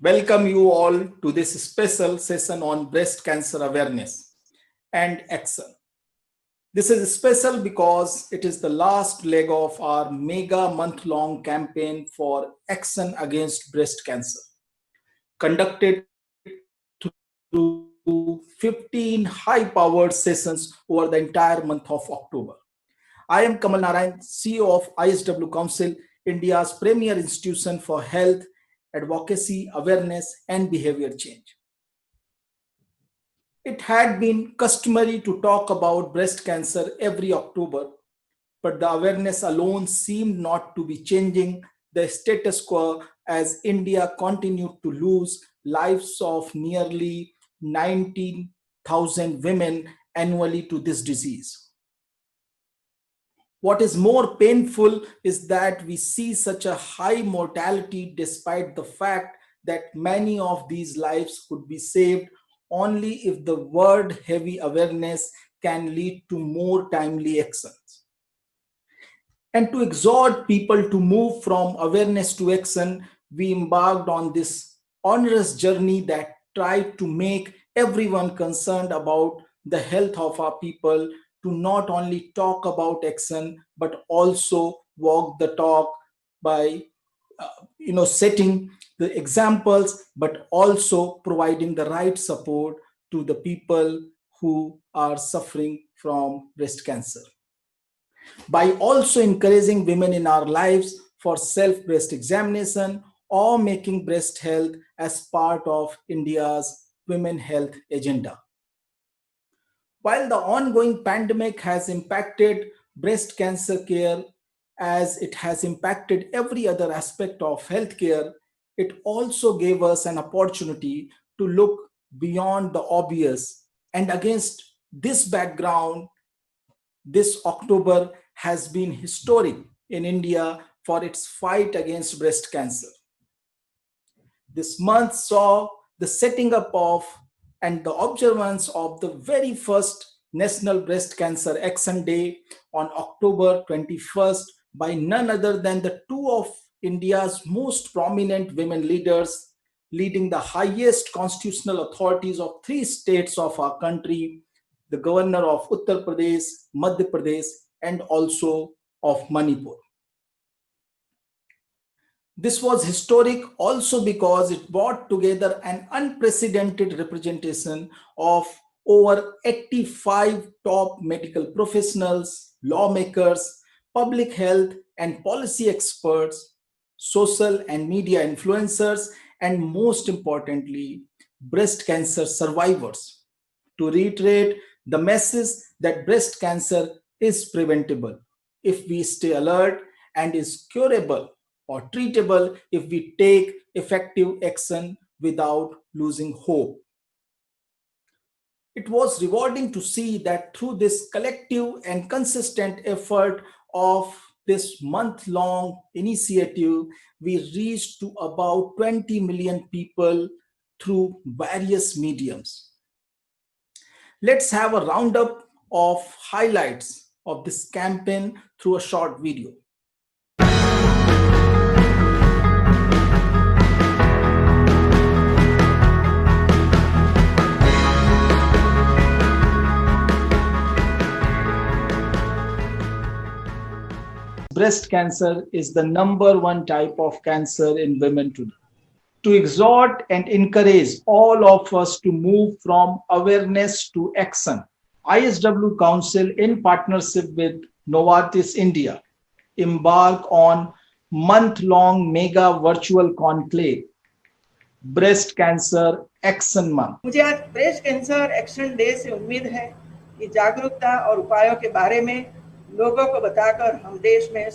welcome you all to this special session on breast cancer awareness and action. This is special because it is the last leg of our mega month-long campaign for action against breast cancer, conducted through 15 high-powered sessions over the entire month of October. I am Kamal Narayan, CEO of ISW Council, India's premier institution for health, advocacy, awareness, and behavior change. It had been customary to talk about breast cancer every October, but the awareness alone seemed not to be changing the status quo as India continued to lose lives of nearly 19,000 women annually to this disease. What is more painful is that we see such a high mortality despite the fact that many of these lives could be saved only if the word heavy awareness can lead to more timely actions. And to exhort people to move from awareness to action, we embarked on this onerous journey that tried to make everyone concerned about the health of our people to not only talk about action but also walk the talk by setting the examples but also providing the right support to the people who are suffering from breast cancer. By also encouraging women in our lives for self breast examination or making breast health as part of India's women health agenda. While the ongoing pandemic has impacted breast cancer care as it has impacted every other aspect of healthcare, it also gave us an opportunity to look beyond the obvious. And against this background, this October has been historic in India for its fight against breast cancer. This month saw the setting up of and the observance of the very first National Breast Cancer Action Day on October 21st by none other than the two of India's most prominent women leaders leading the highest constitutional authorities of three states of our country, the governor of Uttar Pradesh, Madhya Pradesh, and also of Manipur. This was historic also because it brought together an unprecedented representation of over 85 top medical professionals, lawmakers, public health and policy experts, social and media influencers, and most importantly, breast cancer survivors, to reiterate the message that breast cancer is preventable if we stay alert and is curable or treatable if we take effective action without losing hope. It was rewarding to see that through this collective and consistent effort of this month-long initiative, we reached to about 20 million people through various mediums. Let's have a roundup of highlights of this campaign through a short video. Breast cancer is the number one type of cancer in women today. To exhort and encourage all of us to move from awareness to action, ISW Council, in partnership with Novartis India, embark on month-long mega virtual conclave, Breast Cancer Action Month. मुझे आज breast cancer action day से उम्मीद है कि जागरूकता और उपायों के बारे में लोगों को बताकर हम देश में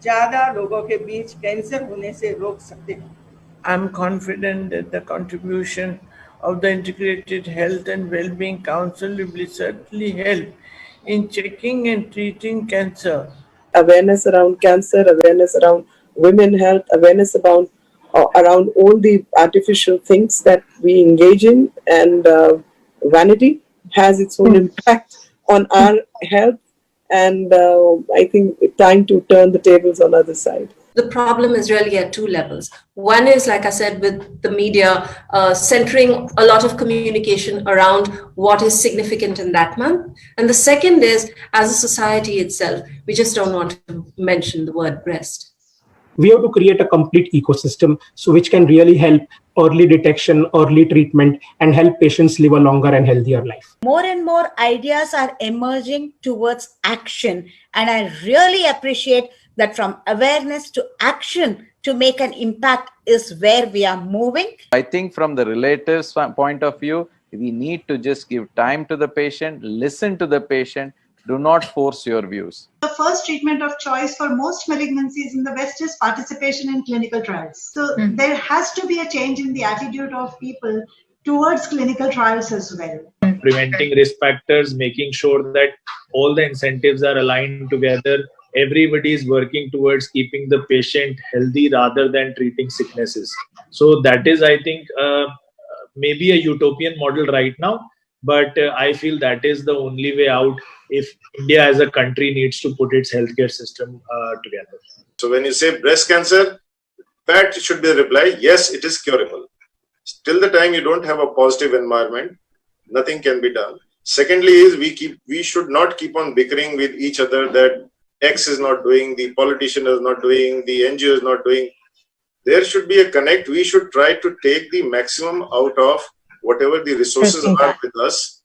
ज्यादा लोगों के बीच कैंसर होने से रोक सकते हैं। I'm confident that the contribution of the Integrated Health and Wellbeing Council will certainly help in checking and treating cancer. Awareness around cancer, awareness around women health, awareness about around all the artificial things that we engage in, and vanity has its own impact on our health. And I think it's time to turn the tables on the other side. The problem is really at two levels. One is, like I said, with the media centering a lot of communication around what is significant in that month. And the second is, as a society itself, we just don't want to mention the word breast. We have to create a complete ecosystem so which can really help early detection, early treatment, and help patients live a longer and healthier life. More and more ideas are emerging towards action, and I really appreciate that from awareness to action to make an impact is where we are moving. I think from the relatives' point of view, we need to just give time to the patient, listen to the patient, do not force your views. The first treatment of choice for most malignancies in the West is participation in clinical trials. So there has to be a change in the attitude of people towards clinical trials as well. Preventing risk factors, making sure that all the incentives are aligned together. Everybody is working towards keeping the patient healthy rather than treating sicknesses. So that is, I think, maybe a utopian model right now, but I feel that is the only way out if India as a country needs to put its healthcare system together. So when you say breast cancer, that should be the reply, yes, it is curable. Till the time you don't have a positive environment, nothing can be done. Secondly is we should not keep on bickering with each other that X is not doing, the politician is not doing, the NGO is not doing. There should be a connect. We should try to take the maximum out of whatever the resources are with us.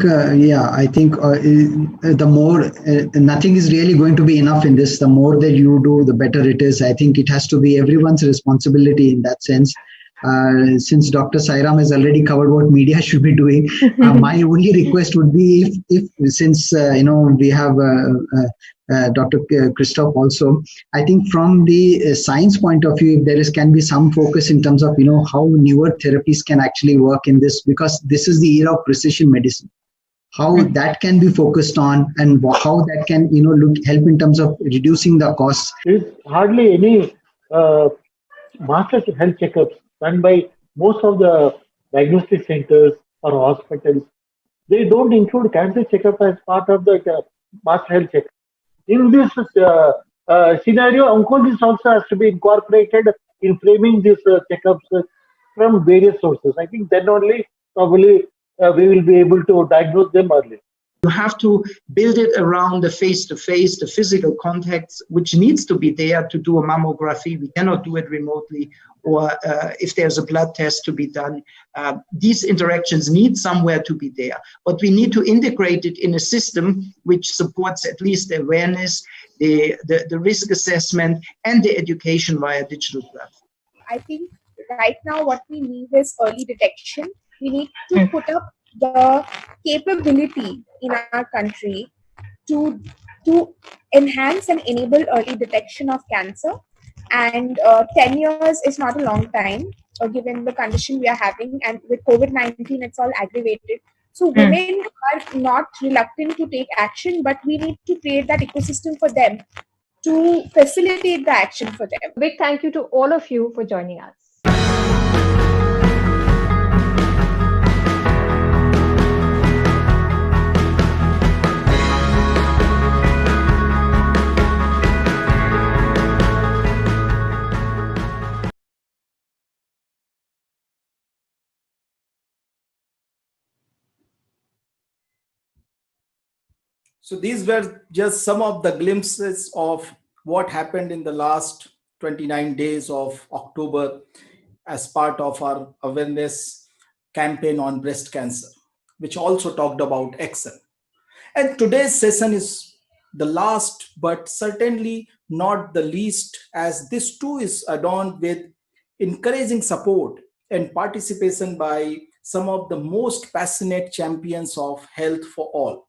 I think the more nothing is really going to be enough in this. The more that you do, the better it is. I think it has to be everyone's responsibility in that sense. Since Dr. Sairam has already covered what media should be doing, my only request would be if since we have Dr. Christoph also, I think from the science point of view, if there can be some focus in terms of how newer therapies can actually work in this, because this is the era of precision medicine. How that can be focused on and how that can help in terms of reducing the costs. There is hardly any master health checkups done by most of the diagnostic centers or hospitals. They don't include cancer checkup as part of the master health checkup. In this scenario, oncologist also has to be incorporated in framing these checkups from various sources. I think then only probably we will be able to diagnose them early. You have to build it around the face-to-face, the physical contacts, which needs to be there to do a mammography. We cannot do it remotely, or if there's a blood test to be done. These interactions need somewhere to be there, but we need to integrate it in a system which supports at least the awareness, the risk assessment, and the education via digital platforms. I think right now what we need is early detection. We need to put up the capability in our country to enhance and enable early detection of cancer. And 10 years is not a long time, given the condition we are having. And with COVID-19, it's all aggravated. So women are not reluctant to take action, but we need to create that ecosystem for them to facilitate the action for them. Big thank you to all of you for joining us. So these were just some of the glimpses of what happened in the last 29 days of October as part of our awareness campaign on breast cancer, which also talked about action. And today's session is the last, but certainly not the least, as this too is adorned with encouraging support and participation by some of the most passionate champions of health for all.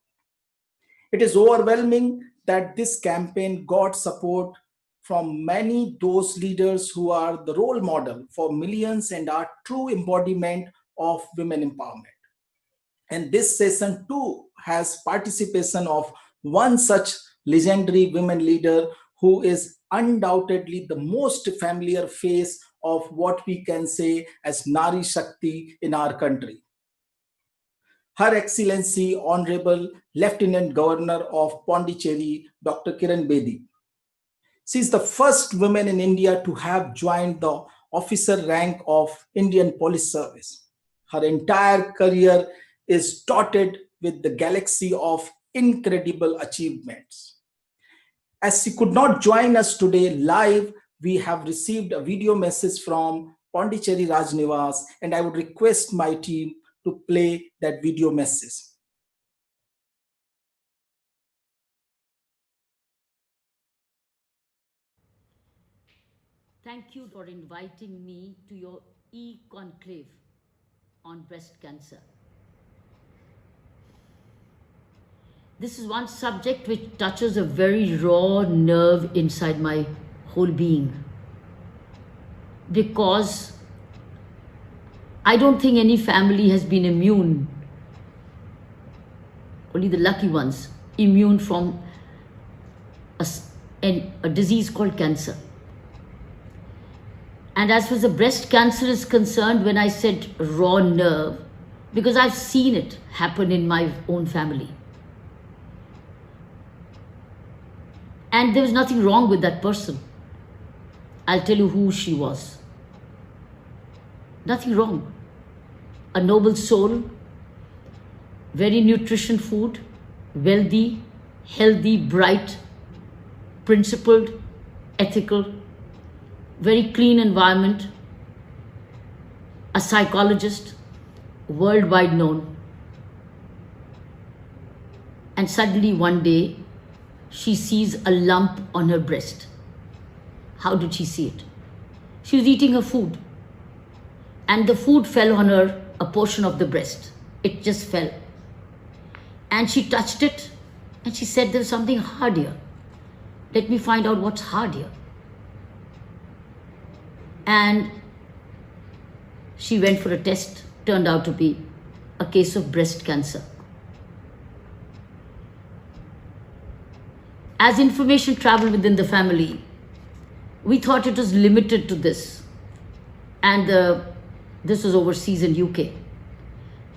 It is overwhelming that this campaign got support from many those leaders who are the role model for millions and are true embodiment of women empowerment. And this session too has participation of one such legendary women leader who is undoubtedly the most familiar face of what we can say as Nari Shakti in our country. Her Excellency Honorable Lieutenant Governor of Pondicherry, Dr. Kiran Bedi. She is the first woman in India to have joined the officer rank of Indian Police Service. Her entire career is dotted with the galaxy of incredible achievements. As she could not join us today live, we have received a video message from Pondicherry Rajnivas, and I would request my team to play that video message. Thank you for inviting me to your e-conclave on breast cancer. This is one subject which touches a very raw nerve inside my whole being, because I don't think any family has been immune, only the lucky ones, immune from a disease called cancer. And as far as the breast cancer is concerned, when I said raw nerve, because I've seen it happen in my own family. And there was nothing wrong with that person. I'll tell you who she was. Nothing wrong. A noble soul, very nutrition food, wealthy, healthy, bright, principled, ethical, very clean environment, a psychologist, worldwide known. And suddenly one day, she sees a lump on her breast. How did she see it? She was eating her food, and the food fell on her, a portion of the breast. It just fell. And she touched it, and she said, there's something hard here. Let me find out what's hard here. And she went for a test, turned out to be a case of breast cancer. As information traveled within the family, we thought it was limited to this. And this was overseas in UK.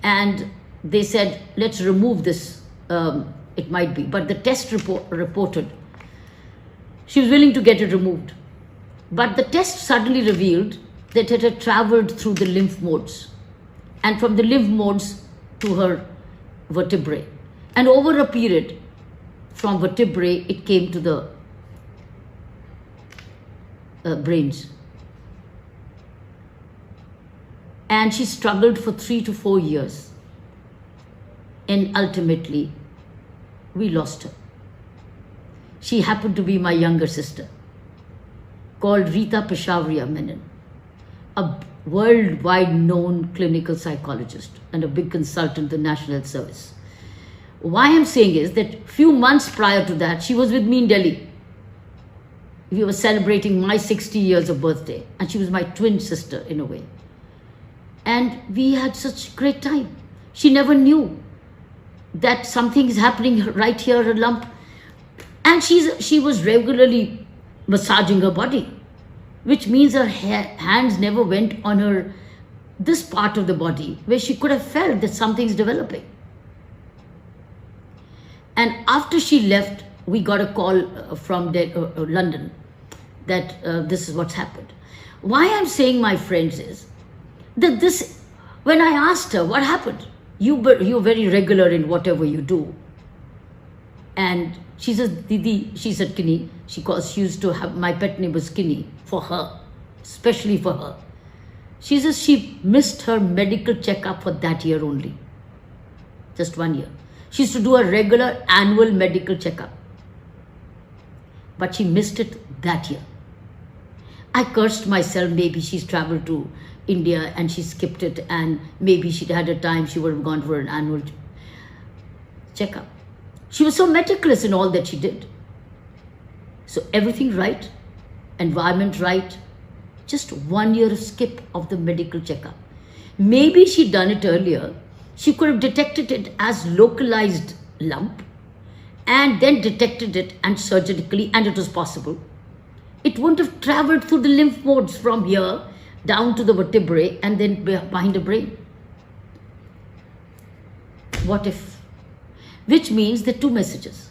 And they said, let's remove this. It might be. But the test reported she was willing to get it removed. But the test suddenly revealed that it had traveled through the lymph nodes, and from the lymph nodes to her vertebrae. And over a period, from vertebrae, it came to the brains. And she struggled for 3 to 4 years. And ultimately, we lost her. She happened to be my younger sister, called Rita Peshawariya Menon, a worldwide known clinical psychologist and a big consultant to the National Health Service. Why I'm saying is that few months prior to that, she was with me in Delhi. We were celebrating my 60 years of birthday, and she was my twin sister in a way. And we had such great time. She never knew that something is happening right here, a lump. And she was regularly massaging her body, which means her hands never went on her, this part of the body where she could have felt that something's developing. And after she left, we got a call from London that this is what's happened. Why I'm saying, my friends, is that this, when I asked her what happened, you're very regular in whatever you do. And she says, Didi, she said Kinny. She used to have, my pet name was Kinny for her, especially for her. She says she missed her medical checkup for that year only. Just 1 year. She used to do a regular annual medical checkup. But she missed it that year. I cursed myself, maybe she's traveled to India and she skipped it, and maybe she'd had a time, she would have gone for an annual checkup. She was so meticulous in all that she did. So everything right, environment right, just 1 year of skip of the medical checkup. Maybe she'd done it earlier, she could have detected it as localized lump and then detected it and surgically, and it was possible. It wouldn't have traveled through the lymph nodes from here down to the vertebrae and then behind the brain. What if? Which means there are two messages.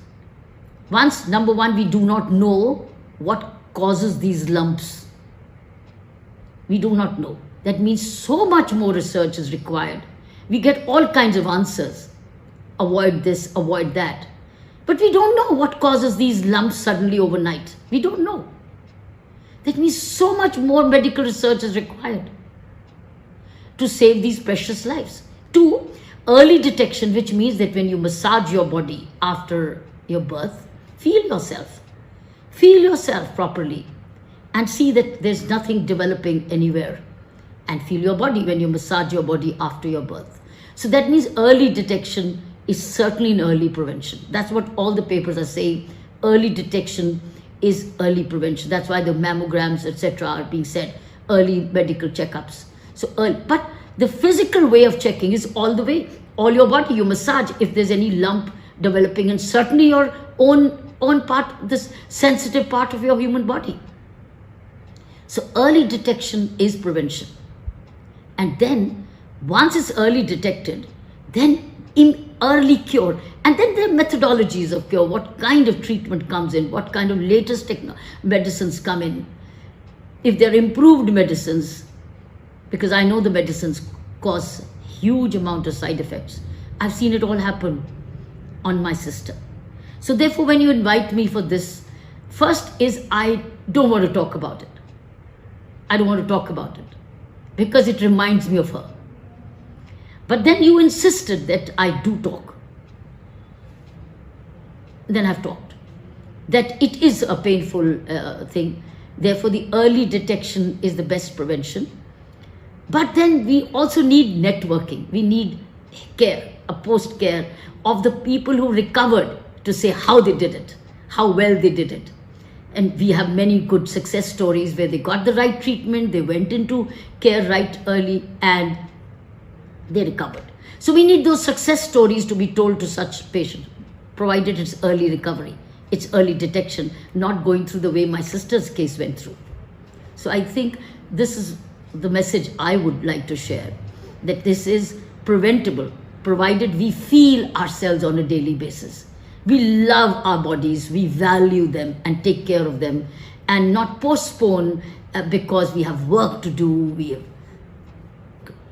Once, number one, we do not know what causes these lumps. We do not know. That means so much more research is required. We get all kinds of answers. Avoid this, avoid that. But we don't know what causes these lumps suddenly overnight. We don't know. That means so much more medical research is required to save these precious lives. 2, early detection, which means that when you massage your body after your birth, feel yourself. Feel yourself properly and see that there's nothing developing anywhere. And feel your body when you massage your body after your birth. So that means early detection is certainly an early prevention. That's what all the papers are saying. Early detection is early prevention. That's why the mammograms, etc., are being said, early medical checkups. So early. But the physical way of checking is all the way, all your body. You massage if there's any lump developing, and certainly your own part, this sensitive part of your human body. So early detection is prevention. And then once it's early detected, then in early cure. And then there are methodologies of cure, what kind of treatment comes in, what kind of latest medicines come in. If they're improved medicines, because I know the medicines cause huge amount of side effects. I've seen it all happen on my sister. So therefore, when you invite me for this, first is I don't want to talk about it. I don't want to talk about it because it reminds me of her. But then you insisted that I do talk. Then I've talked. That it is a painful thing. Therefore, the early detection is the best prevention. But then we also need networking. We need care, a post-care of the people who recovered to say how they did it, how well they did it. And we have many good success stories where they got the right treatment, they went into care right early, and they recovered. So we need those success stories to be told to such patients, provided it's early recovery, it's early detection, not going through the way my sister's case went through. So I think this is the message I would like to share, that this is preventable, provided we feel ourselves on a daily basis. We love our bodies, we value them and take care of them, and not postpone because we have work to do, we have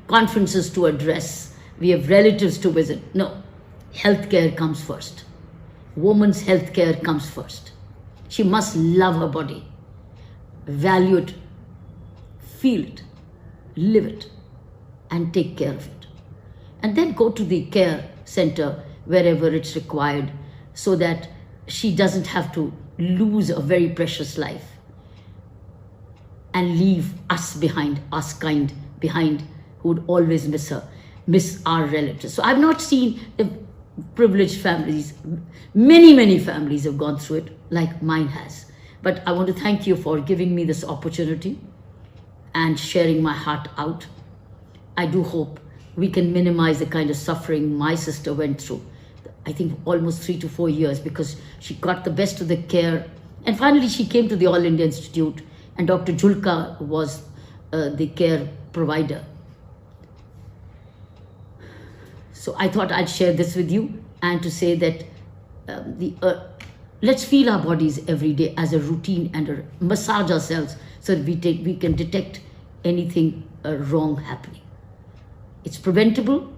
conferences to address, we have relatives to visit. No, healthcare comes first. Woman's healthcare comes first. She must love her body, value it, feel it, live it, and take care of it. And then go to the care center wherever it's required, so that she doesn't have to lose a very precious life and leave us behind, us kind behind, who would always miss her, miss our relatives. So I've not seen the privileged families, many families have gone through it like mine has. But I want to thank you for giving me this opportunity and sharing my heart out. I do hope we can minimize the kind of suffering my sister went through. I think almost 3 to 4 years, because she got the best of the care. And finally, she came to the All India Institute, and Dr. Julka was the care provider. So I thought I'd share this with you, and to say that let's feel our bodies every day as a routine and massage ourselves so that we can detect anything wrong happening. It's preventable,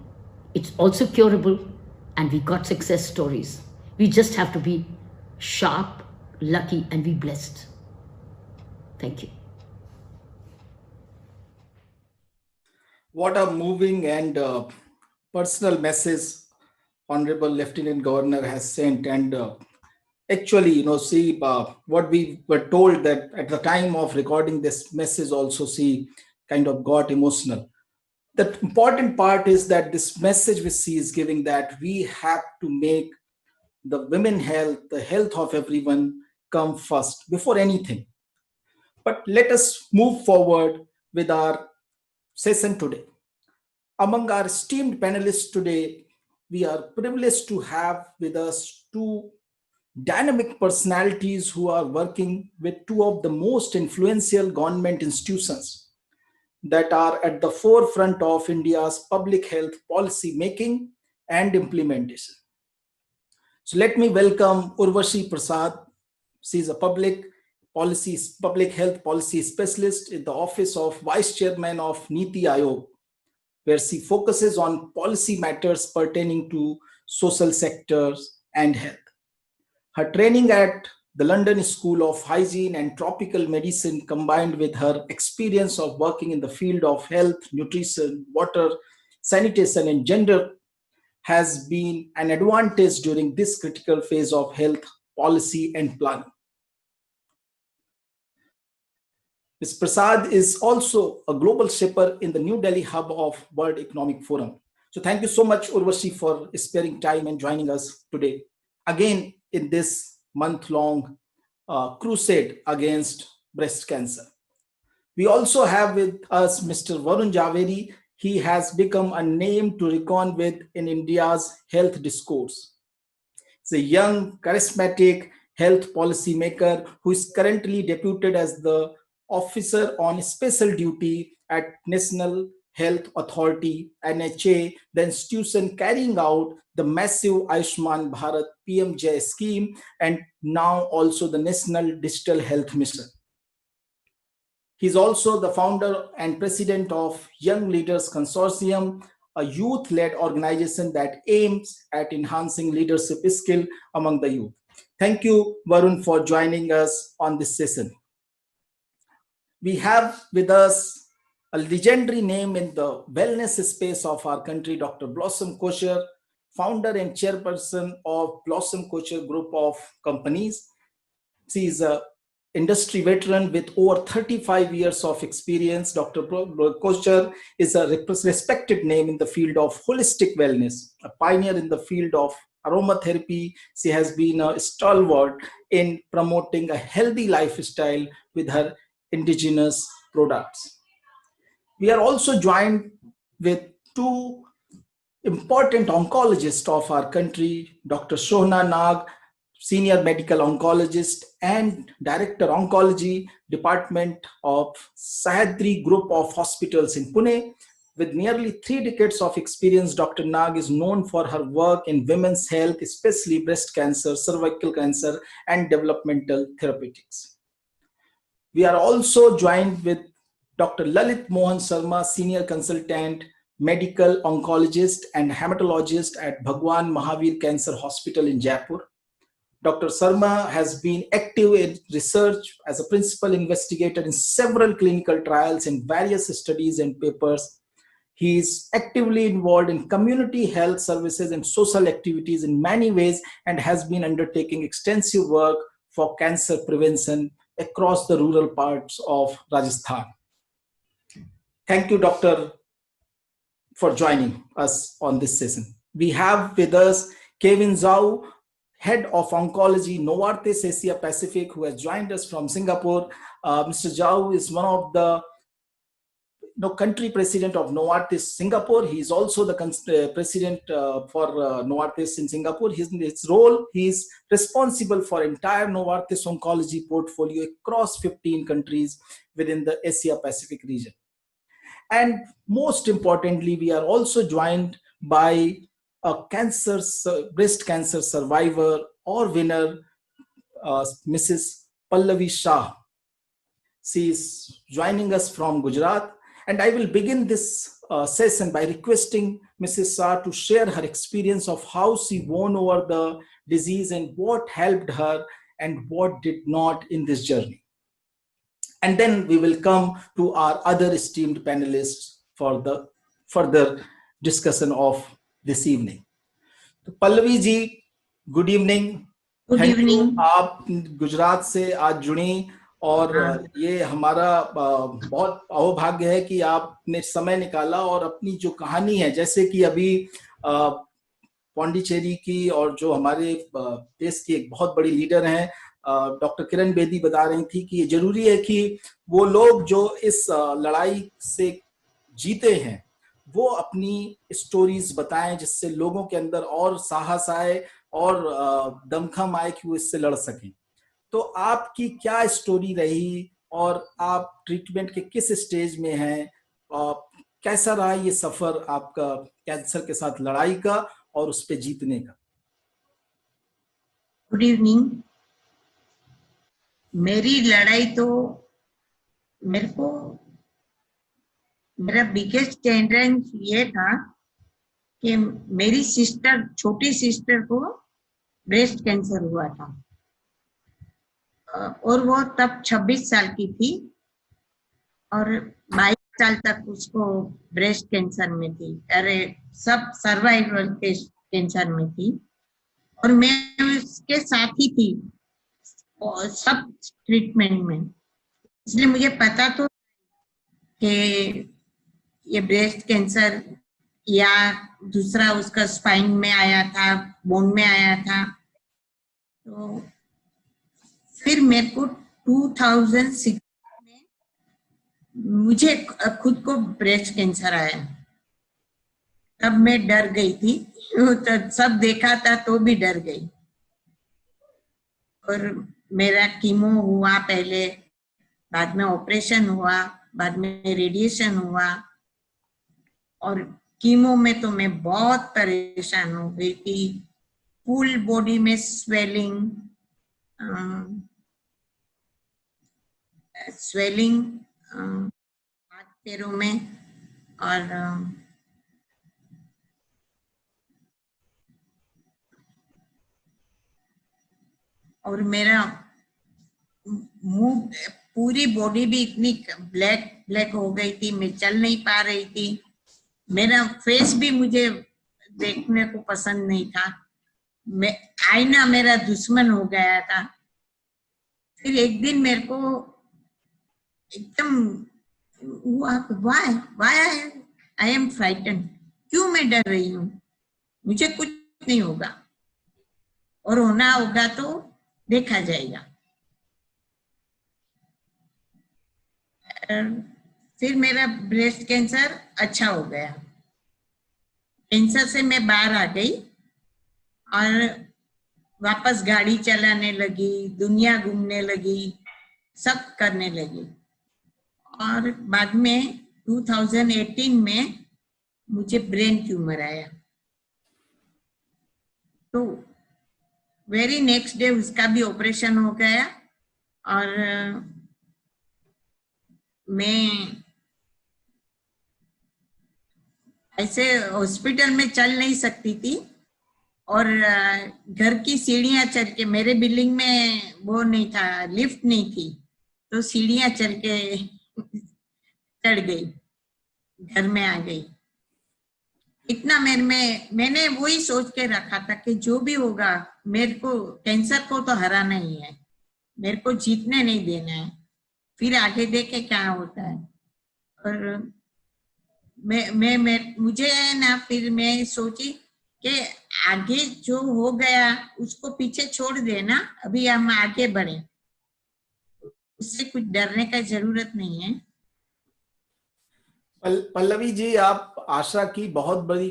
it's also curable, and we got success stories. We just have to be sharp, lucky, and be blessed. Thank you. What a moving and personal message Honorable Lieutenant Governor has sent. And actually, see, what we were told, that at the time of recording this message also, she kind of got emotional. The important part is that this message which she is giving, that we have to make the women health, the health of everyone, come first before anything. But let us move forward with our session today. Among our esteemed panelists today, we are privileged to have with us two dynamic personalities who are working with two of the most influential government institutions that are at the forefront of India's public health policy making and implementation. So let me welcome Urvashi Prasad. She is a public public health policy specialist in the office of Vice Chairman of Niti Aayog, where she focuses on policy matters pertaining to social sectors and health. Her training at the London School of Hygiene and Tropical Medicine, combined with her experience of working in the field of health, nutrition, water, sanitation, and gender, has been an advantage during this critical phase of health policy and planning. Ms. Prasad is also a global shaper in the New Delhi hub of World Economic Forum. So thank you so much, Urvashi, for sparing time and joining us today, again in this month-long crusade against breast cancer. We also have with us Mr. Varun Javeri. He has become a name to reckon with in India's health discourse. He's a young, charismatic health policymaker who is currently deputed as the officer on special duty at National Health Authority, NHA, the institution carrying out the massive Ayushman Bharat PMJ scheme, and now also the National Digital Health Mission. He's also the founder and president of Young Leaders Consortium, a youth-led organization that aims at enhancing leadership skill among the youth. Thank you, Varun, for joining us on this session. We have with us a legendary name in the wellness space of our country, Dr. Blossom Kosher, founder and chairperson of Blossom Kosher Group of Companies. She is a industry veteran with over 35 years of experience. Dr. Kosher is a respected name in the field of holistic wellness, a pioneer in the field of aromatherapy. She has been a stalwart in promoting a healthy lifestyle with her indigenous products. We are also joined with two important oncologists of our country, Dr. Shohna Nag, Senior Medical Oncologist and Director Oncology Department of Sahyadri Group of Hospitals in Pune. With nearly 3 decades of experience, Dr. Nag is known for her work in women's health, especially breast cancer, cervical cancer, and developmental therapeutics. We are also joined with Dr. Lalit Mohan Sharma, Senior Consultant, Medical Oncologist and Hematologist at Bhagwan Mahavir Cancer Hospital in Jaipur. Dr. Sharma has been active in research as a principal investigator in several clinical trials and various studies and papers. He is actively involved in community health services and social activities in many ways and has been undertaking extensive work for cancer prevention across the rural parts of Rajasthan. Thank you, Doctor, for joining us on this session. We have with us Kevin Zhao, Head of Oncology, Novartis Asia Pacific, who has joined us from Singapore. Mr. Zhao is one of the country president of Novartis Singapore. He is also the president for Novartis in Singapore. In his role, he is responsible for entire Novartis oncology portfolio across 15 countries within the Asia Pacific region. And most importantly, we are also joined by a breast cancer survivor or winner, Mrs. Pallavi Shah. She is joining us from Gujarat. And I will begin this session by requesting Mrs. Shah to share her experience of how she won over the disease and what helped her and what did not in this journey. And then we will come to our other esteemed panelists for the further discussion of this evening. तो Pallavi ji, good evening. Good evening. आप गुजरात से आज जुड़ी और ये हमारा बहुत अहोभाग्य है कि आपने समय निकाला और अपनी जो कहानी है, जैसे कि अभी पौंडीचेरी की और जो हमारे देश की एक बहुत बड़ी लीडर हैं डॉक्टर किरण बेदी बता रही थी कि ये जरूरी है कि वो लोग जो इस लड़ाई से जीते हैं वो अपनी स्टोरीज बताएं, जिससे लोगों के अंदर और साहस आए और दमखम आए कि वो इससे लड़ सकें। तो आपकी क्या स्टोरी रही और आप ट्रीटमेंट के किस स्टेज में हैं, कैसा रहा ये सफर आपका कैंसर के साथ लड़ाई का और उस पे जीतने का? Good evening. मेरी लड़ाई तो मेरे को मेरा बिगेस्ट चैलेंज ये था कि मेरी सिस्टर, छोटी सिस्टर को ब्रेस्ट कैंसर हुआ था और वो तब 26 साल की थी और 22 साल तक उसको ब्रेस्ट कैंसर में थी, अरे सब सर्वाइवल कैंसर में थी और मैं उसके साथ ही थी और सब ट्रीटमेंट में। इसलिए मुझे पता तो कि ये ब्रेस्ट कैंसर या दूसरा उसका स्पाइन में आया था, बोन में आया था। तो फिर मेरे को 2006 में मुझे खुद को ब्रेस्ट कैंसर आया। तब मैं डर गई थी, तो सब देखा था तो भी डर गई। और मेरा कीमो हुआ पहले, बाद में ऑपरेशन हुआ, बाद में रेडिएशन हुआ और कीमो में तो मैं बहुत परेशान हो गई थी। फुल बॉडी में स्वेलिंग, हाथ पैरों में और मेरा मुंह, पूरी बॉडी भी इतनी ब्लैक हो गई थी, मैं चल नहीं पा रही थी। मेरा फेस भी मुझे देखने को पसंद नहीं था, मैं आईना मेरा दुश्मन हो गया था। फिर एक दिन मेरे को एकदम हुआ, व्हाई आई एम फ्राइटन, क्यों मैं डर रही हूँ, मुझे कुछ नहीं होगा और होना होगा तो देखा जाएगा। फिर मेरा ब्रेस्ट कैंसर अच्छा हो गया, कैंसर से मैं बाहर आ गई और वापस गाड़ी चलाने लगी, दुनिया घूमने लगी, सब करने लगी। और बाद में 2018 में मुझे ब्रेन ट्यूमर आया, तो वेरी नेक्स्ट डे उसका भी ऑपरेशन हो गया और मैं ऐसे हॉस्पिटल में चल नहीं सकती थी और घर की सीढ़ियां चढ़ के, मेरे बिल्डिंग में वो नहीं था, लिफ्ट नहीं थी, तो सीढ़ियां चढ़ के चढ़ गई, घर में आ गई। इतना मैंने वही सोच के रखा था कि जो भी होगा मेरे को कैंसर को तो हराना ही है, मेरे को जीतने नहीं देना है, फिर आगे देखे क्या होता है। और मुझे ना, फिर मैं सोची कि आगे जो हो गया उसको पीछे छोड़ देना, अभी हम आगे बढ़े, उससे कुछ डरने का जरूरत नहीं है। पल्लवी जी, आप आशा की बहुत बड़ी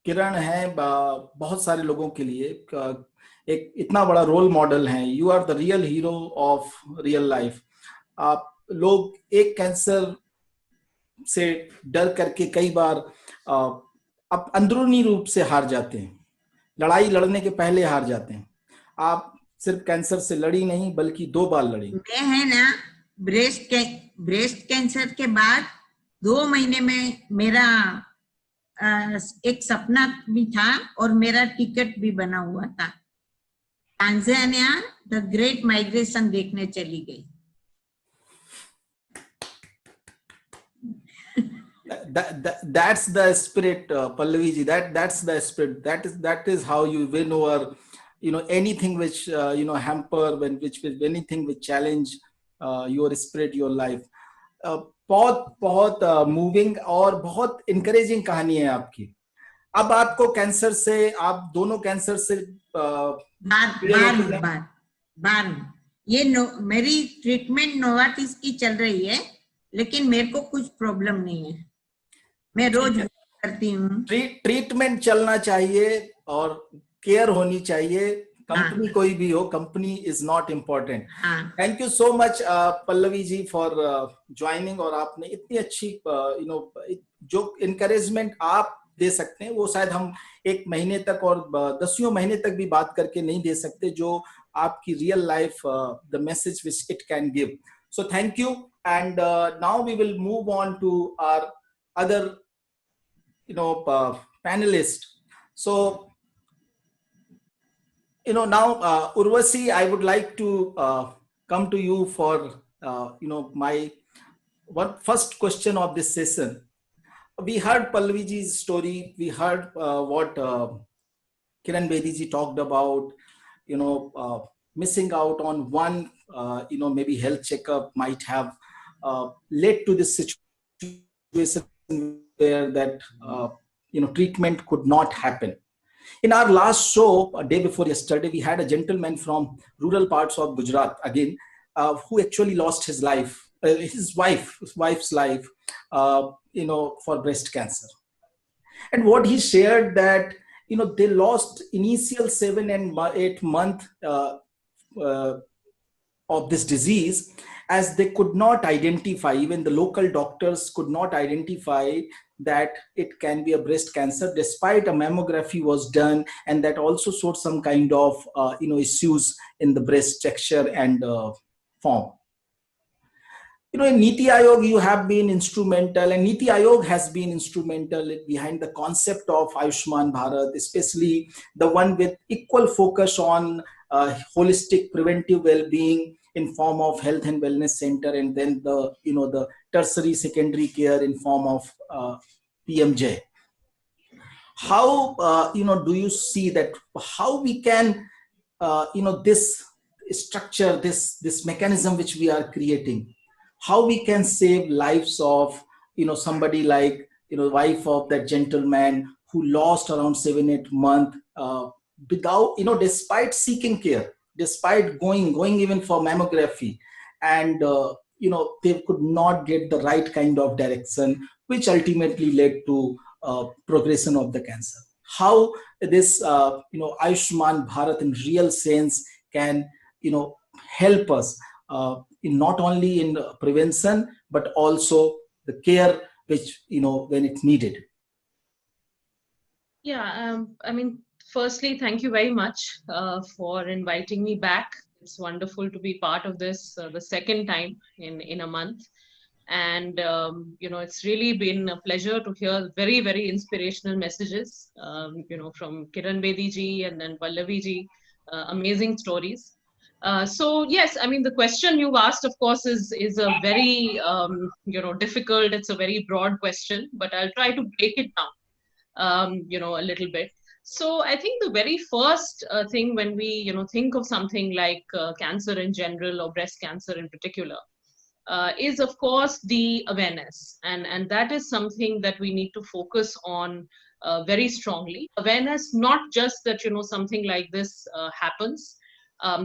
किरण है बहुत सारे लोगों के लिए, एक इतना बड़ा रोल मॉडल हैं। You are the real hero of real life. आप लोग एक कैंसर से डर करके कई बार अब अंदरूनी रूप से हार जाते हैं, लड़ाई लड़ने के पहले हार जाते हैं। आप सिर्फ कैंसर से लड़ी नहीं बल्कि 2 बार लड़ी। मैं है ना, ब्रेस्ट कैंसर के बाद 2 महीने में मेरा एक सपना भी था और मेरा टिकट भी बना हुआ था, टांजानिया द ग्रेट माइग्रेशन देखने चली गई। That's the spirit, Pallavi ji. That's the spirit. That is how you win over, anything which hamper, which anything which challenge your spirit, your life. बहुत मूविंग और बहुत इंकरेजिंग कहानी है आपकी। अब आपको कैंसर से, आप दोनों कैंसर से बार ये मेरी ट्रीटमेंट नोवार्टिस की चल रही है, लेकिन मेरे को कुछ प्रॉब्लम नहीं है, मैं रोज करती हूँ। ट्रीटमेंट चलना चाहिए और केयर होनी चाहिए, कंपनी कोई भी हो, company is not important. Thank you so much Pallavi ji for joining, और आपने इतनी अच्छी जो इनकरेजमेंट आप दे सकते हैं वो शायद हम 1 महीने तक और 10 महीने तक भी बात करके नहीं दे सकते, जो आपकी real life the message which it can give. So thank you, and now we will move on to our other panelist. So now Urvasi, I would like to come to you for my one first question of this session. We heard Pallaviji's story. We heard what Kiran Bedi ji talked about, missing out on one, maybe health checkup might have led to this situation where that, treatment could not happen. In our last show, a day before yesterday, we had a gentleman from rural parts of Gujarat again, who actually lost his life, his wife's life, for breast cancer. And what he shared that, they lost initial 7 and 8 month uh, of this disease, as they could not identify, even the local doctors could not identify that it can be a breast cancer, despite a mammography was done, and that also showed some kind of issues in the breast texture and form. In Niti Aayog, you have been instrumental, and Niti Aayog has been instrumental behind the concept of Ayushman Bharat, especially the one with equal focus on holistic preventive well-being in form of health and wellness center, and then the tertiary secondary care in form of PMJ. How do you see that? How we can this structure, this mechanism which we are creating, how we can save lives of somebody like wife of that gentleman who lost around 7-8 months without despite seeking care, despite going even for mammography, and they could not get the right kind of direction, which ultimately led to progression of the cancer. How this Ayushman Bharat in real sense can help us in not only in prevention but also the care which when it's needed. Yeah, I mean, firstly, thank you very much for inviting me back. It's wonderful to be part of this the second time in a month. And, it's really been a pleasure to hear very, very inspirational messages, from Kiran Bedi ji and then Pallavi ji, amazing stories. So yes, I mean, the question you've asked, of course, is a very, difficult, it's a very broad question, but I'll try to break it down, a little bit. So I think the very first thing when we, think of something like cancer in general or breast cancer in particular, is of course the awareness, and that is something that we need to focus on very strongly. Awareness, not just that something like this happens,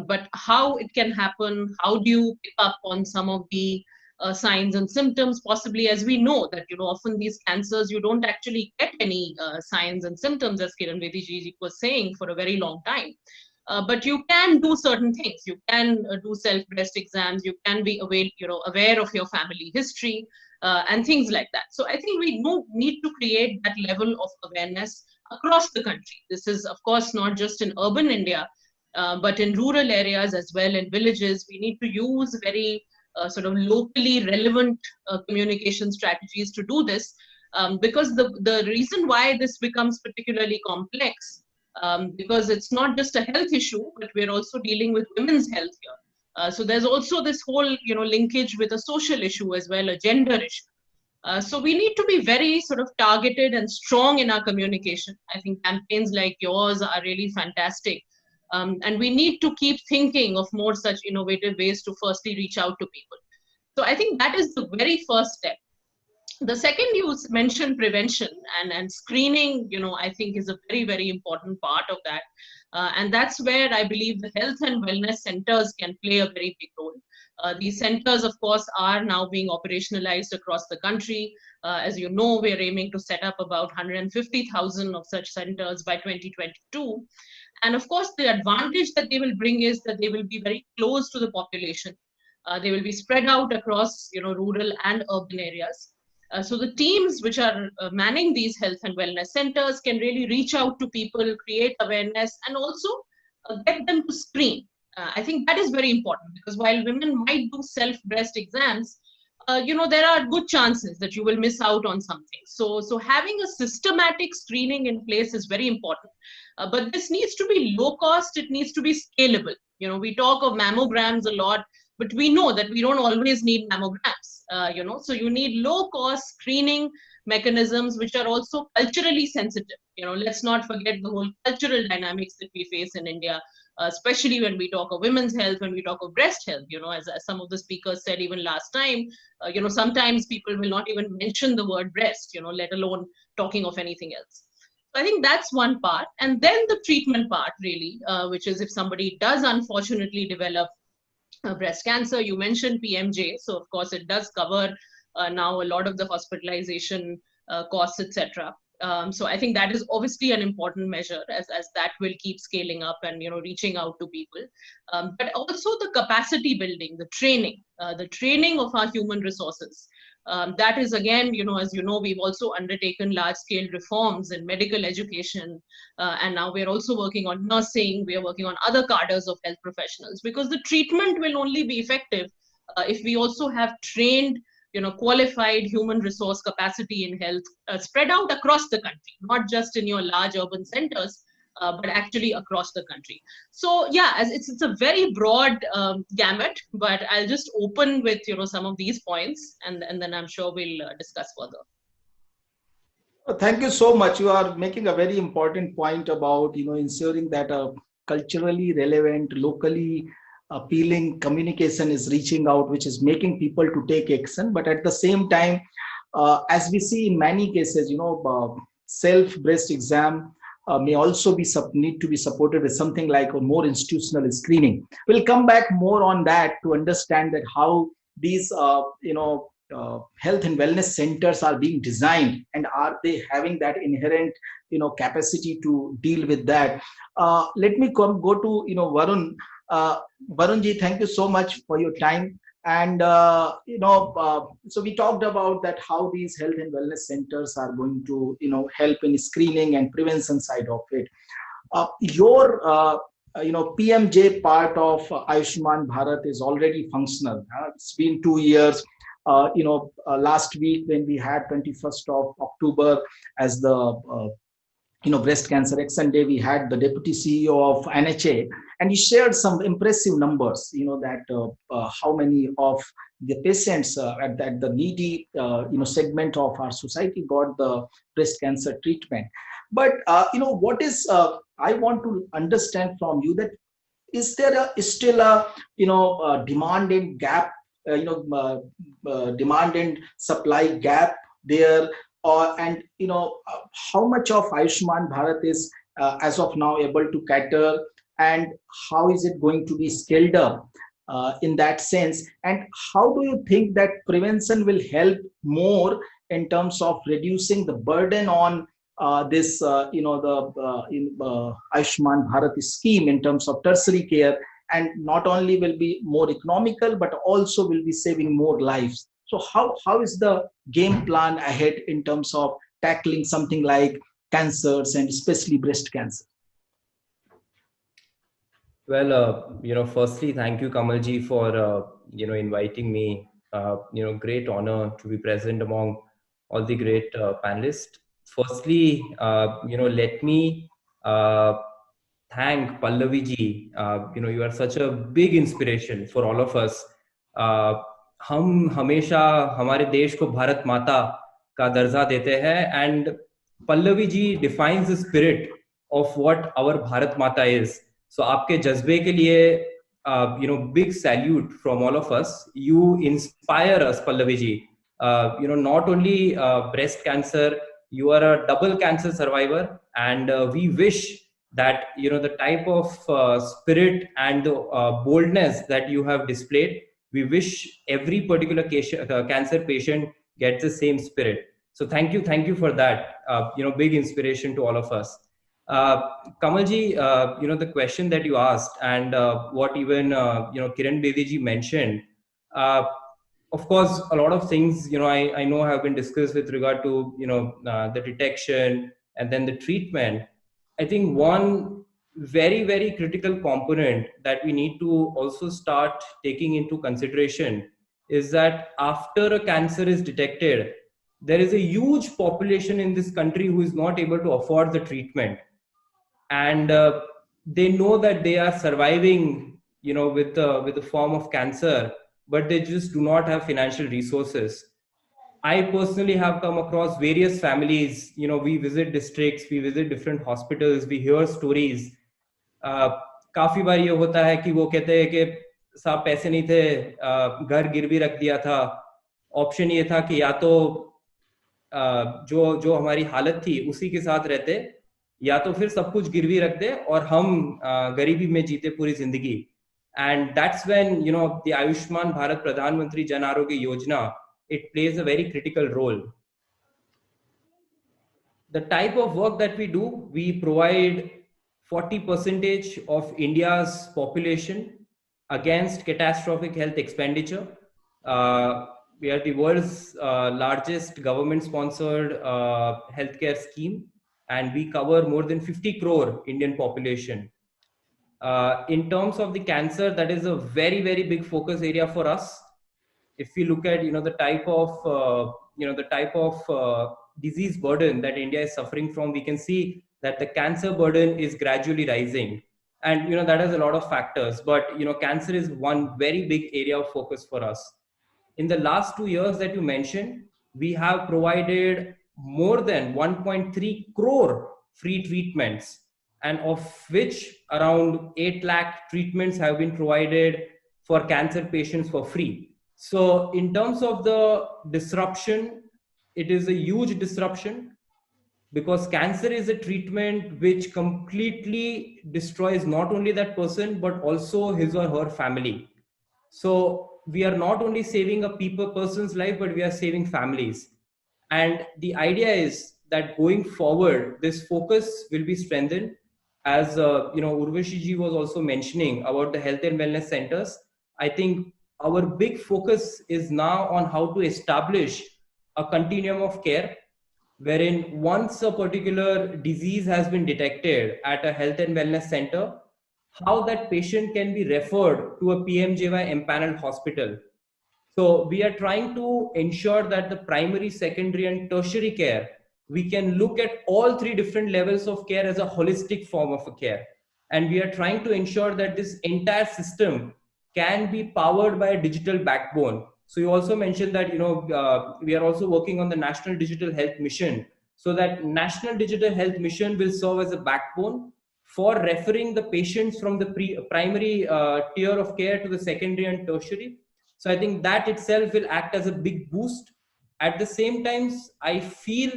but how it can happen. How do you pick up on some of the signs and symptoms? Possibly, as we know that often these cancers you don't actually get any signs and symptoms, as Kiran Bedi ji was saying, for a very long time. But you can do certain things. You can do self-breast exams. You can be aware of your family history and things like that. So I think we need to create that level of awareness across the country. This is, of course, not just in urban India, but in rural areas as well, in villages. We need to use very sort of locally relevant communication strategies to do this, because the reason why this becomes particularly complex, because it's not just a health issue, but we're also dealing with women's health here. So there's also this whole, linkage with a social issue as well, a gender issue. So we need to be very sort of targeted and strong in our communication. I think campaigns like yours are really fantastic. And we need to keep thinking of more such innovative ways to firstly reach out to people. So I think that is the very first step. The second, you mentioned prevention and screening, I think is a very, very important part of that. And that's where I believe the health and wellness centers can play a very big role. These centers, of course, are now being operationalized across the country. As you know, we're aiming to set up about 150,000 of such centers by 2022. And of course, the advantage that they will bring is that they will be very close to the population. They will be spread out across, rural and urban areas. So the teams which are manning these health and wellness centers can really reach out to people, create awareness, and also get them to screen. I think that is very important, because while women might do self breast exams, there are good chances that you will miss out on something. So having a systematic screening in place is very important. But this needs to be low cost. It needs to be scalable. We talk of mammograms a lot, but we know that we don't always need mammograms. So you need low cost screening mechanisms which are also culturally sensitive. Let's not forget the whole cultural dynamics that we face in India, especially when we talk of women's health, when we talk of breast health. As some of the speakers said even last time, sometimes people will not even mention the word breast, let alone talking of anything else. So I think that's one part. And then the treatment part, really, which is if somebody does unfortunately develop breast cancer. You mentioned PMJ, so of course it does cover now a lot of the hospitalization costs, etc. So I think that is obviously an important measure, as that will keep scaling up and reaching out to people. But also the capacity building, the training of our human resources. That is, again, as you know, we've also undertaken large-scale reforms in medical education, and now we're also working on nursing. We are working on other cadres of health professionals, because the treatment will only be effective if we also have trained, qualified human resource capacity in health spread out across the country, not just in your large urban centers, but actually across the country. So yeah, it's a very broad gamut, but I'll just open with some of these points, and then I'm sure we'll discuss further. Thank you so much. You are making a very important point about ensuring that a culturally relevant, locally appealing communication is reaching out, which is making people to take action. But at the same time, as we see in many cases, self breast exam may also need to be supported with something like a more institutional screening. We'll come back more on that to understand that how these health and wellness centers are being designed, and are they having that inherent capacity to deal with that. Let me go to Varun. Varunji, thank you so much for your time. And so we talked about that, how these health and wellness centers are going to help in screening and prevention side of it. Your PMJ part of Ayushman Bharat is already functional. It's been 2 years. Last week when we had 21st of October as the Breast Cancer Action Day, we had the Deputy CEO of NHA, and he shared some impressive numbers, that how many of the patients at the needy segment of our society got the breast cancer treatment. But what is I want to understand from you, that is there still a demand and gap, demand and supply gap there, and how much of Ayushman Bharat is as of now able to cater, and how is it going to be scaled up in that sense, and how do you think that prevention will help more in terms of reducing the burden on this Ayushman Bharat scheme in terms of tertiary care, and not only will be more economical but also will be saving more lives. So how is the game plan ahead in terms of tackling something like cancers, and especially breast cancer? Well, firstly, thank you, Kamalji, for inviting me. Great honor to be present among all the great panelists. Firstly, let me thank Pallavi ji. You are such a big inspiration for all of us. हम हमेशा हमारे देश को भारत माता का दर्जा देते हैं, and Pallavi ji defines the spirit of what our Bharat Mata is. So आपके जज्बे के लिए big salute from all of us. You inspire us, Pallavi ji. Not only breast cancer, you are a double cancer survivor, and we wish that the type of spirit and the boldness that you have displayed, we wish every particular cancer patient gets the same spirit. So thank you for that. Big inspiration to all of us. Kamalji, the question that you asked, and what even Kiran Bedi ji mentioned, of course, a lot of things I know have been discussed with regard to the detection and then the treatment. I think one very, very critical component that we need to also start taking into consideration is that after a cancer is detected, there is a huge population in this country who is not able to afford the treatment. And they know that they are surviving, with a form of cancer, but they just do not have financial resources. I personally have come across various families. We visit districts, we visit different hospitals, we hear stories. काफी बार ये होता है कि वो कहते हैं कि साहब पैसे नहीं थे, घर गिरवी रख दिया था, ऑप्शन ये था कि या तो जो जो हमारी हालत थी उसी के साथ रहते, या तो फिर सब कुछ गिरवी रख दे और हम गरीबी में जीते पूरी जिंदगी. And that's when the Ayushman Bharat Pradhan Mantri Jan Arogya Yojana, it plays a very critical role. The type of work that we do, we provide 40% of India's population against catastrophic health expenditure. We are the world's largest government-sponsored healthcare scheme, and we cover more than 50 crore Indian population. In terms of the cancer, that is a very, very big focus area for us. If we look at the type of disease burden that India is suffering from, we can see that the cancer burden is gradually rising, and that has a lot of factors. But cancer is one very big area of focus for us. In the last 2 years that you mentioned, we have provided more than 1.3 crore free treatments, and of which around 8 lakh treatments have been provided for cancer patients for free. So in terms of the disruption, it is a huge disruption, because cancer is a treatment which completely destroys not only that person, but also his or her family. So we are not only saving a person's life, but we are saving families. And the idea is that going forward, this focus will be strengthened. As Urvashi ji was also mentioning about the health and wellness centers, I think our big focus is now on how to establish a continuum of care, wherein once a particular disease has been detected at a health and wellness center, how that patient can be referred to a PMJY empaneled hospital. So we are trying to ensure that the primary, secondary, and tertiary care, we can look at all 3 different levels of care as a holistic form of a care. And we are trying to ensure that this entire system can be powered by a digital backbone. So you also mentioned that we are also working on the National Digital Health Mission. So that National Digital Health Mission will serve as a backbone for referring the patients from the primary tier of care to the secondary and tertiary. So I think that itself will act as a big boost. At the same time, I feel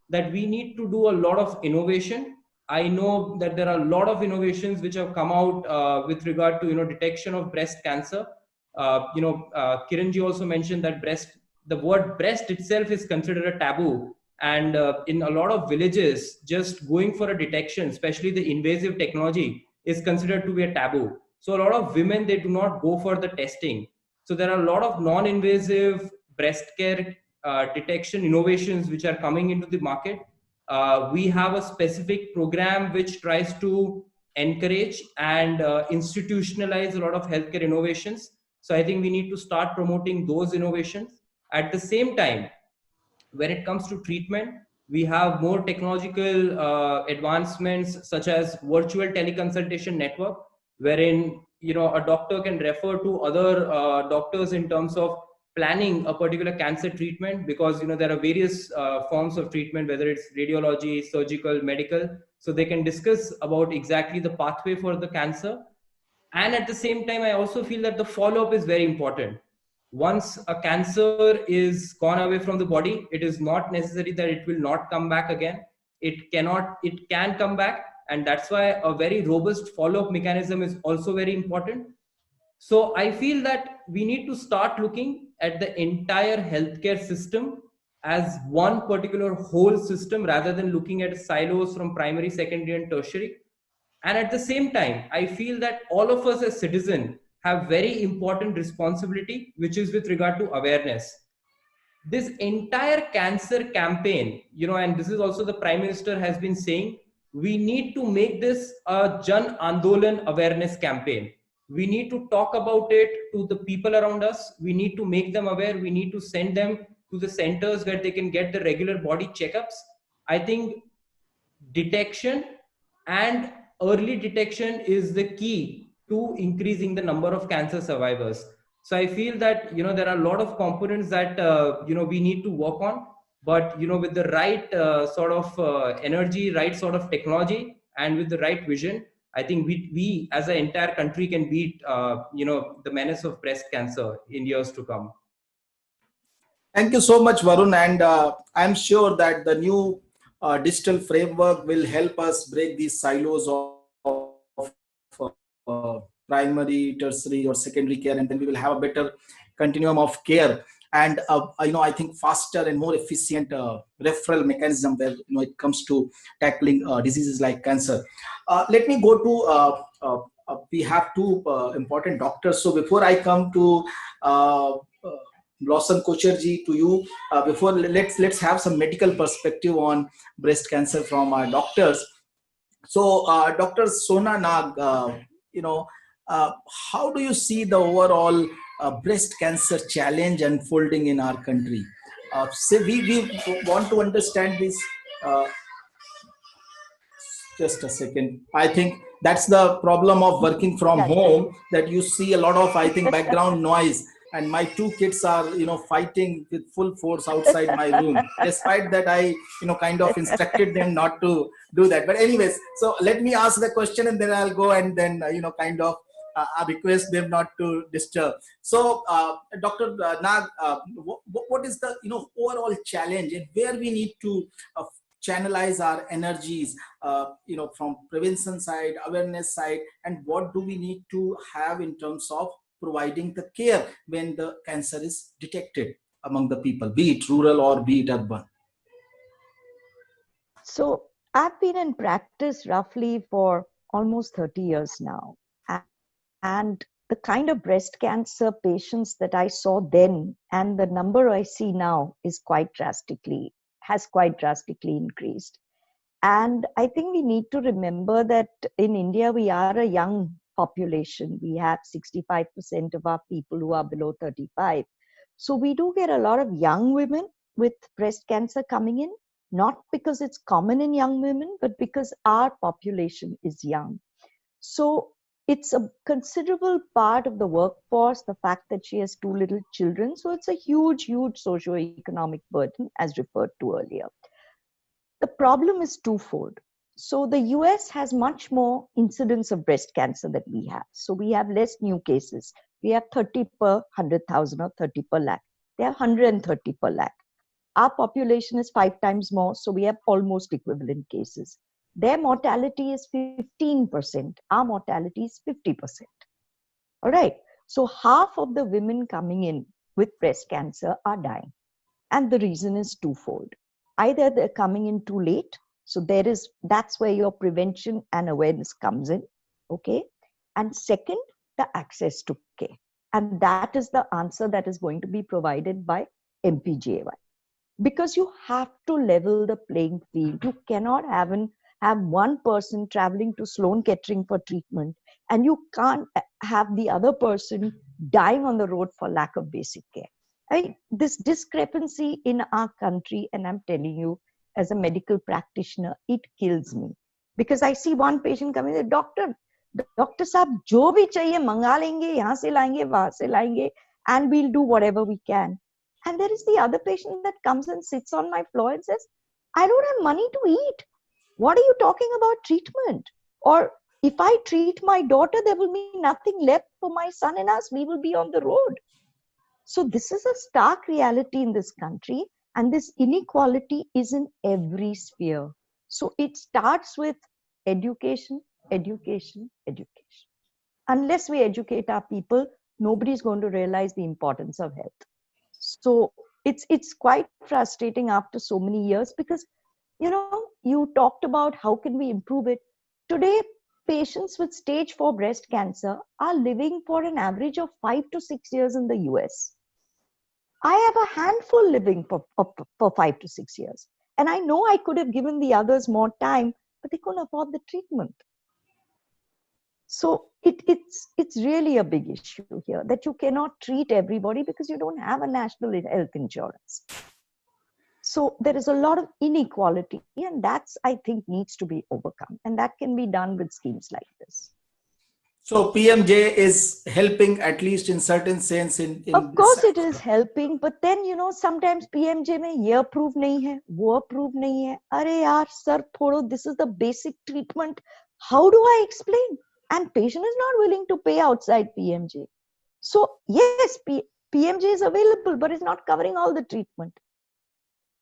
that we need to do a lot of innovation. I know that there are a lot of innovations which have come out with regard to detection of breast cancer. Kiranji also mentioned that the word breast itself is considered a taboo. And in a lot of villages, just going for a detection, especially the invasive technology, is considered to be a taboo. So a lot of women, they do not go for the testing. So there are a lot of non-invasive breast care detection innovations which are coming into the market. We have a specific program which tries to encourage and institutionalize a lot of healthcare innovations. So I think we need to start promoting those innovations. At the same time, when it comes to treatment, we have more technological advancements such as virtual teleconsultation network, wherein a doctor can refer to other doctors in terms of planning a particular cancer treatment, because there are various forms of treatment, whether it's radiology, surgical, medical. So they can discuss about exactly the pathway for the cancer. And at the same time, I also feel that the follow-up is very important. Once a cancer is gone away from the body, it is not necessary that it will not come back again. It can come back. And that's why a very robust follow-up mechanism is also very important. So I feel that we need to start looking at the entire healthcare system as one particular whole system, rather than looking at silos from primary, secondary, and tertiary. And at the same time, I feel that all of us as citizens have very important responsibility, which is with regard to awareness. This entire cancer campaign, and this is also the Prime Minister has been saying, we need to make this a Jan Andolan awareness campaign. We need to talk about it to the people around us. We need to make them aware. We need to send them to the centers where they can get the regular body checkups. I think detection and early detection is the key to increasing the number of cancer survivors. So I feel that, there are a lot of components that, we need to work on, but, with the right sort of energy, right sort of technology, and with the right vision, I think we as an entire country can beat, the menace of breast cancer in years to come. Thank you so much, Varun. And I'm sure that the new digital framework will help us break these silos of primary, tertiary, or secondary care, and then we will have a better continuum of care. And I think faster and more efficient referral mechanism where it comes to tackling diseases like cancer. Let me go to we have two important doctors. So before I come to Blossom Kocherji, to you, before let's have some medical perspective on breast cancer from our doctors. So, Dr. Sona Nag, how do you see the overall breast cancer challenge unfolding in our country? Say we want to understand this. Uh, just a second. I think that's the problem of working from home, that you see a lot of, I think, background noise. And my two kids are, fighting with full force outside my room. Despite that, I, kind of instructed them not to do that. But anyways, so let me ask the question and then I'll go and then, kind of I request them not to disturb. So, Dr. Nag, what is the, overall challenge and where we need to channelize our energies, from prevention side, awareness side, and what do we need to have in terms of providing the care when the cancer is detected among the people, be it rural or be it urban? So I've been in practice roughly for almost 30 years now. And the kind of breast cancer patients that I saw then and the number I see now has quite drastically increased. And I think we need to remember that in India, we are a young population. We have 65% of our people who are below 35. So we do get a lot of young women with breast cancer coming in, not because it's common in young women, but because our population is young. So it's a considerable part of the workforce, the fact that she has two little children. So it's a huge, huge socioeconomic burden, as referred to earlier. The problem is twofold. So the US has much more incidence of breast cancer than we have. So we have less new cases. We have 30 per 100,000 or 30 per lakh. They have 130 per lakh. Our population is 5 times more, so we have almost equivalent cases. Their mortality is 15%. Our mortality is 50%. All right. So half of the women coming in with breast cancer are dying. And the reason is twofold. Either they're coming in too late. So that's where your prevention and awareness comes in. Okay. And second, the access to care. And that is the answer that is going to be provided by MPJY. Because you have to level the playing field. You cannot have one person traveling to Sloan Kettering for treatment, and you can't have the other person dying on the road for lack of basic care. I mean, this discrepancy in our country, and I'm telling you, as a medical practitioner, it kills me. Because I see one patient coming, doctor साहब जो भी चाहिए मंगा लेंगे, यहाँ से लाएंगे, वहाँ से लाएंगे, and we'll do whatever we can. And there is the other patient that comes and sits on my floor and says, I don't have money to eat. What are you talking about treatment? Or if I treat my daughter, there will be nothing left for my son and us. We will be on the road. So this is a stark reality in this country, and this inequality is in every sphere. So it starts with education, education, education. Unless we educate our people, nobody's going to realize the importance of health. So it's quite frustrating after so many years, because you talked about how can we improve it. Today, patients with stage 4 breast cancer are living for an average of 5 to 6 years in the US. I have a handful living for 5 to 6 years. And I know I could have given the others more time, but they couldn't afford the treatment. So it's really a big issue here that you cannot treat everybody because you don't have a national health insurance. So there is a lot of inequality, and that's, I think, needs to be overcome, and that can be done with schemes like this. So PMJ is helping, at least in certain sense, in Of course it is helping, but then sometimes PMJ में ये approve नहीं है, वो approve नहीं है. अरे यार sir, थोड़ो, this is the basic treatment. How do I explain? And patient is not willing to pay outside PMJ. So yes, PMJ is available, but it's not covering all the treatment.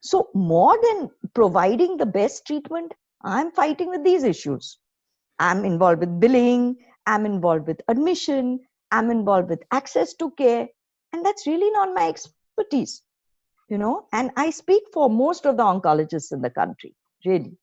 So more than providing the best treatment, I'm fighting with these issues. I'm involved with billing, I'm involved with admission, I'm involved with access to care, and that's really not my expertise, and I speak for most of the oncologists in the country, really.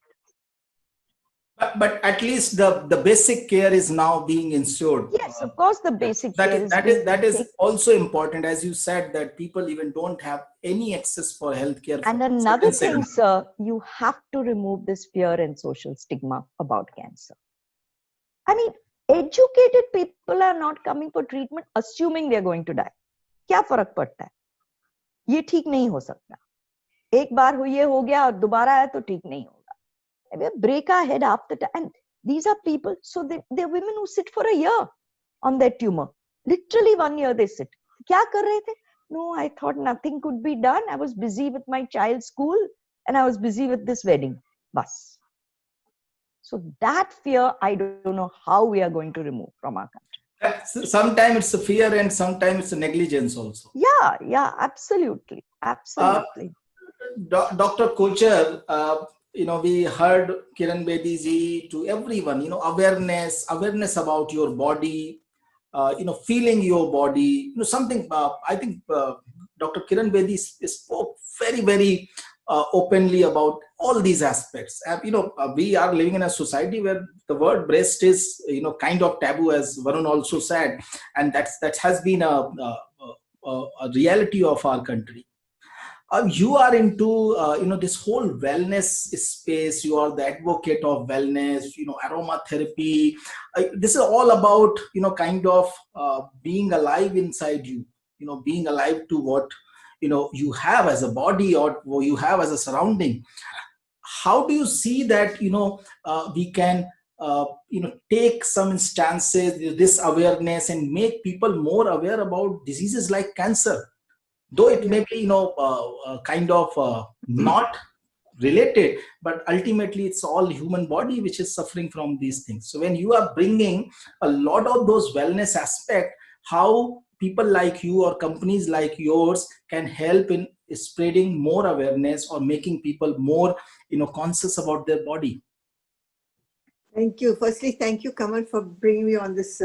But at least the basic care is now being ensured. Yes, of course, the basic care is that is also important, as you said, that people even don't have any access for healthcare. And another thing, sir, you have to remove this fear and social stigma about cancer. I mean, educated people are not coming for treatment assuming they're going to die. क्या फर्क पड़ता है? ये ठीक नहीं हो सकता. एक बार ये हो गया और दोबारा है तो ठीक नहीं होगा. Break our head after time. And these are people, so they're women who sit for a year on their tumor. Literally 1 year they sit. क्या कर रहे थे? No, I thought nothing could be done. I was busy with my child's school and I was busy with this wedding. Bas. So that fear, I don't know how we are going to remove from our country. Sometimes it's a fear and sometimes it's a negligence also. Yeah, absolutely. Dr. Kochar, we heard Kiran Bedi ji, to everyone, awareness about your body, feeling your body, something, I think Dr. Kiran Bedi spoke very, very openly about all these aspects. We are living in a society where the word breast is, kind of taboo, as Varun also said, and that has been a reality of our country. You are into this whole wellness space. You are the advocate of wellness, aromatherapy. This is all about kind of being alive inside you, being alive to what you have as a body or you have as a surrounding. How do you see that we can take some instances, this awareness, and make people more aware about diseases like cancer? Though it may be kind of not related, but ultimately it's all human body which is suffering from these things. So when you are bringing a lot of those wellness aspect, how people like you or companies like yours can help in spreading more awareness or making people more conscious about their body? Thank you. Firstly, thank you, Kamal, for bringing me on this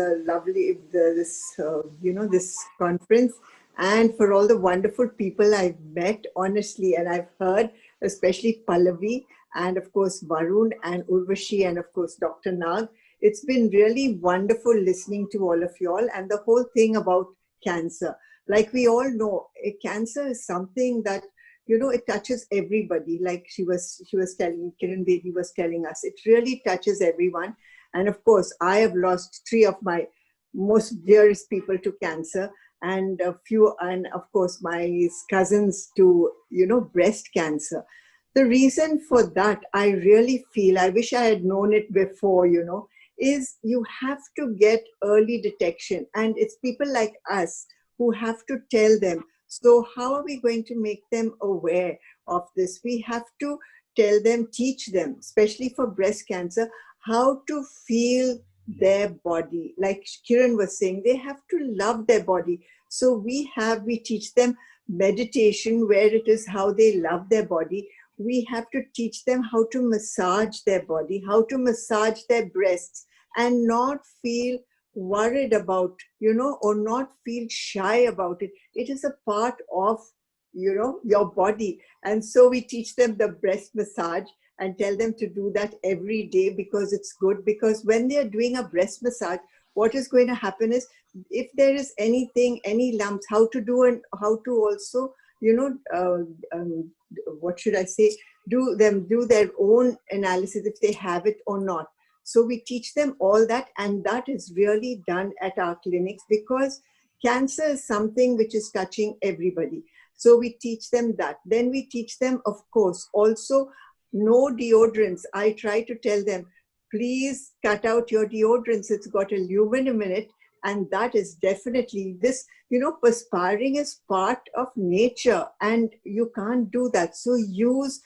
this conference, and for all the wonderful people I've met, honestly, and I've heard, especially Pallavi, and of course Varun and Urvashi, and of course Dr. Nag. It's been really wonderful listening to all of you all, and the whole thing about cancer. Like we all know, cancer is something that it touches everybody. Like she was telling, Kiran Bedi was telling us, it really touches everyone. And of course, I have lost 3 of my most dearest people to cancer, and a few, and of course my cousins to breast cancer. The reason for that, I really feel, I wish I had known it before, is you have to get early detection, and it's people like us who have to tell them. So how are we going to make them aware of this? We have to tell them, teach them, especially for breast cancer, how to feel their body. Like Kiran was saying, they have to love their body. So we teach them meditation, where it is how they love their body. We have to teach them how to massage their body, how to massage their breasts, and not feel worried about, or not feel shy about it. It is a part of, your body. And so we teach them the breast massage and tell them to do that every day, because it's good. Because when they're doing a breast massage, what is going to happen is, if there is anything, any lumps, how to do, and how to also, what should I say, do their own analysis if they have it or not. So we teach them all that, and that is really done at our clinics because cancer is something which is touching everybody. So we teach them that. Then we teach them, of course, also no deodorants. I try to tell them, please cut out your deodorants. It's got aluminum in it. And that is definitely this, perspiring is part of nature and you can't do that. So use,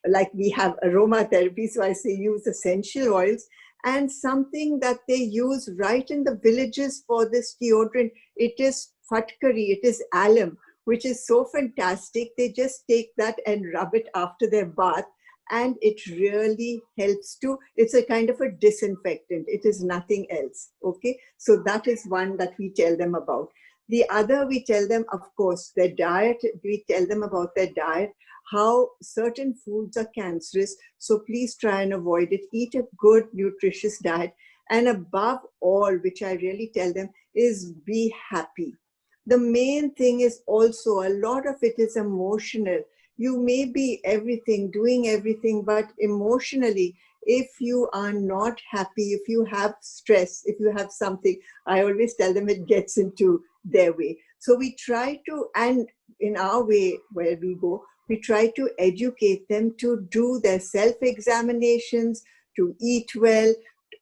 like we have aromatherapy, so I say use essential oils and something that they use right in the villages for this deodorant. It is fatkari, it is alum, which is so fantastic. They just take that and rub it after their bath and it really helps to, it's a kind of a disinfectant. It is nothing else, okay? So that is one that we tell them about. The other, we tell them, of course, their diet. We tell them about their diet, how certain foods are cancerous. So please try and avoid it. Eat a good, nutritious diet. And above all, which I really tell them, is be happy. The main thing is also, a lot of it is emotional. You may be everything, doing everything, but emotionally, if you are not happy, if you have stress, if you have something, I always tell them it gets into their way. So we try to, and in our way where we go, we try to educate them to do their self-examinations, to eat well,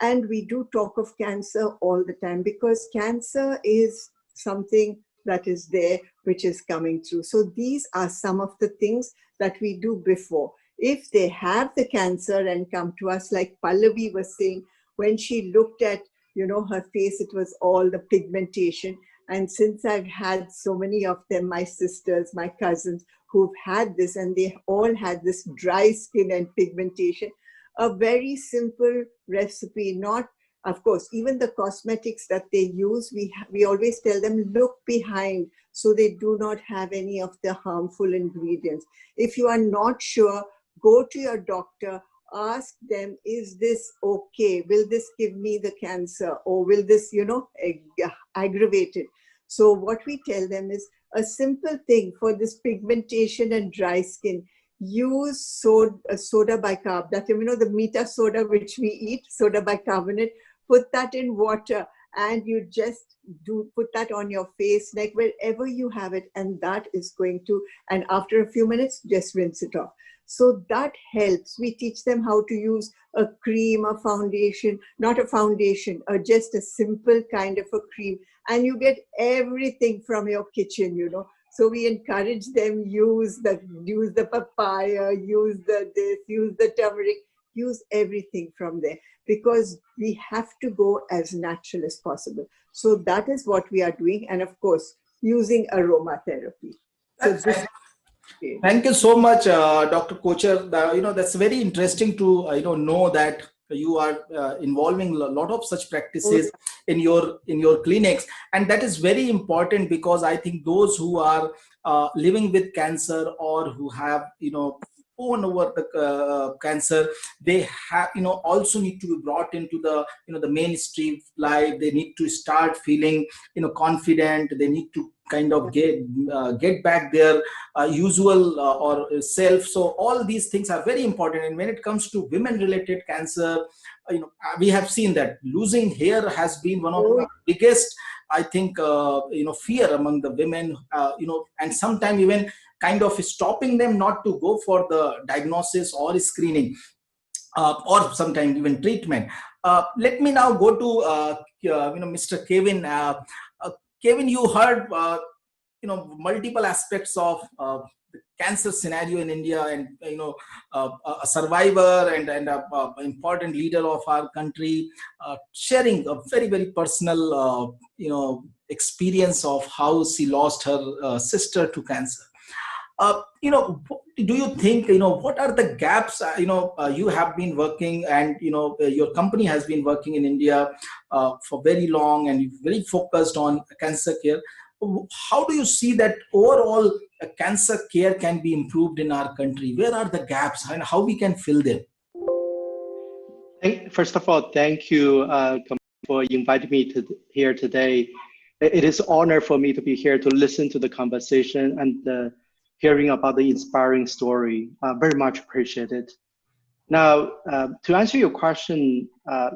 and we do talk of cancer all the time because cancer is something that is there, which is coming through. So these are some of the things that we do before. If they have the cancer and come to us, like Pallavi was saying, when she looked at, her face, it was all the pigmentation. And since I've had so many of them, my sisters, my cousins, who've had this, and they all had this dry skin and pigmentation, a very simple recipe, not, of course, even the cosmetics that they use, we always tell them, look behind so they do not have any of the harmful ingredients. If you are not sure, go to your doctor, ask them, is this okay? Will this give me the cancer? Or will this, aggravate it? So what we tell them is a simple thing for this pigmentation and dry skin. Use soda bicarb, that, the Meta soda which we eat, soda bicarbonate, put that in water and you just put that on your face, neck, wherever you have it, and that is going to, and after a few minutes, just rinse it off. So that helps. We teach them how to use a cream, a foundation, not a foundation, or just a simple kind of a cream, and you get everything from your kitchen, So we encourage them, use the papaya, use the turmeric, use everything from there, because we have to go as natural as possible. So that is what we are doing. And of course, using aromatherapy. So this, thank you so much, Dr. Kocher. That's very interesting to know that you are involving a lot of such practices in your clinics, and that is very important because I think those who are living with cancer or who have own over the cancer, they have also need to be brought into the the mainstream life. They need to start feeling confident. They need to kind of get back their usual or self. So all these things are very important. And when it comes to women related cancer, we have seen that losing hair has been one of the biggest, I think, fear among the women, and sometimes even kind of stopping them not to go for the diagnosis or screening, or sometimes even treatment. Let me now go to Mr. Kevin. Kevin, you heard multiple aspects of the cancer scenario in India, and a survivor and a important leader of our country, sharing a very, very personal experience of how she lost her sister to cancer. Do you think, what are the gaps, you have been working, and, your company has been working in India for very long, and you're very focused on cancer care. How do you see that overall cancer care can be improved in our country? Where are the gaps and how we can fill them? First of all, thank you for inviting me here today. It is an honor for me to be here to listen to the conversation and hearing about the inspiring story. Very much appreciated. Now, to answer your question,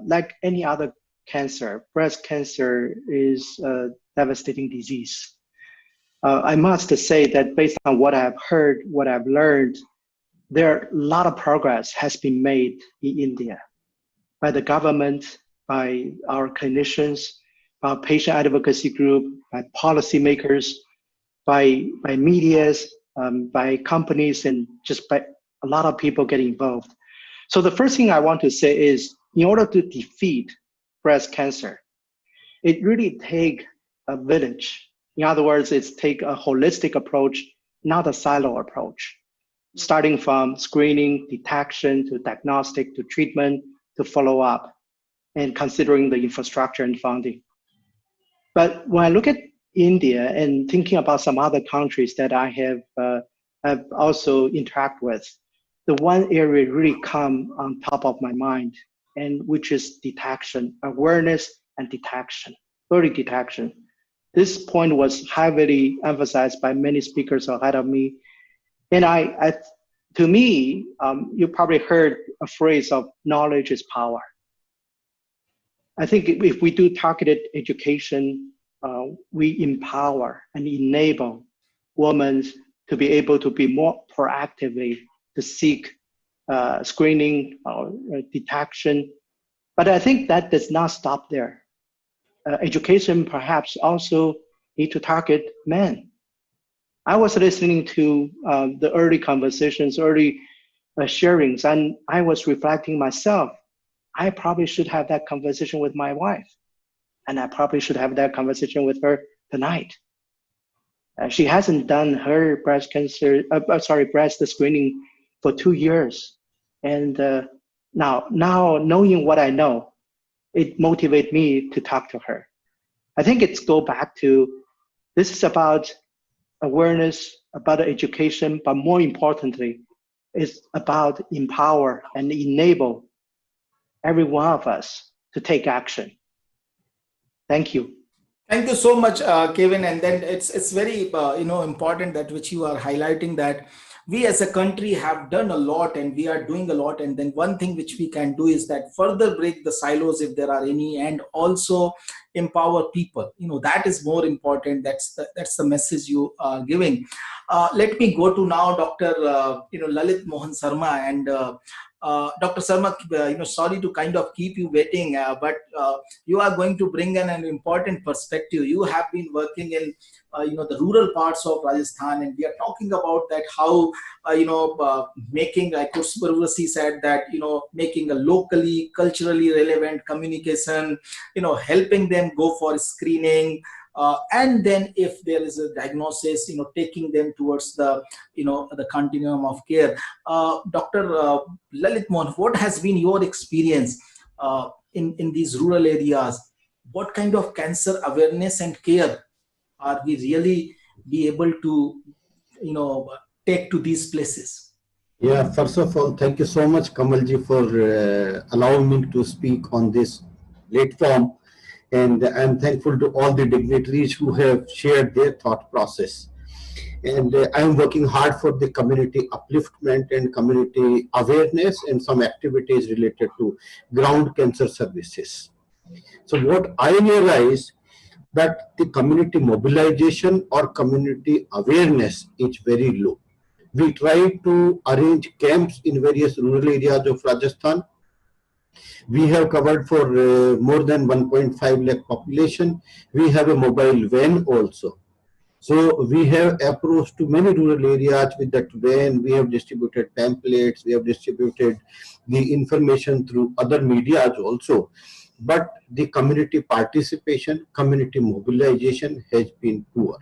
like any other cancer, breast cancer is a devastating disease. I must say that based on what I've heard, what I've learned, there are a lot of progress has been made in India by the government, by our clinicians, by patient advocacy group, by policymakers, by medias, by companies, and just by a lot of people getting involved. So the first thing I want to say is, in order to defeat breast cancer, it really takes a village. In other words, it's take a holistic approach, not a silo approach, starting from screening, detection, to diagnostic, to treatment, to follow up, and considering the infrastructure and funding. But when I look at India and thinking about some other countries that I have also interact with, the one area really come on top of my mind, and which is detection, awareness and detection, early detection. This point was heavily emphasized by many speakers ahead of me. And to me, you probably heard a phrase of knowledge is power. I think if we do targeted education, we empower and enable women to be able to be more proactively to seek screening or detection. But I think that does not stop there. Education perhaps also need to target men. I was listening to the early conversations, early sharings, and I was reflecting myself. I probably should have that conversation with my wife, and I probably should have that conversation with her tonight. She hasn't done her breast screening for 2 years, and now knowing what I know, it motivates me to talk to her. I think it's go back to, this is about awareness, about education, but more importantly, it's about empower and enable every one of us to take action. Thank you. Thank you so much, Kevin. And then it's very important that which you are highlighting, that we as a country have done a lot and we are doing a lot. And then one thing which we can do is that further break the silos if there are any, and also empower people. That is more important. That's the message you are giving. Let me go to now Dr. Lalit Mohan Sarma. And Dr. Sarma, sorry to kind of keep you waiting, but you are going to bring in an important perspective. You have been working in the rural parts of Rajasthan, and we are talking about that how making, like Survivorship said, that making a locally culturally relevant communication, helping them go for screening, and then if there is a diagnosis, taking them towards the the continuum of care. Dr. Lalit Mohan, what has been your experience in these rural areas? What kind of cancer awareness and care are we really be able to take to these places? Yeah, first of all, thank you so much, Kamalji, for allowing me to speak on this platform. And I'm thankful to all the dignitaries who have shared their thought process. And I'm working hard for the community upliftment and community awareness and some activities related to ground cancer services. So what I realized that the community mobilization or community awareness is very low. We try to arrange camps in various rural areas of Rajasthan. We have covered for more than 1.5 lakh population. We have a mobile van also. So we have approached to many rural areas with that van. We have distributed pamphlets. We have distributed the information through other medias also. But the community participation, community mobilization has been poor.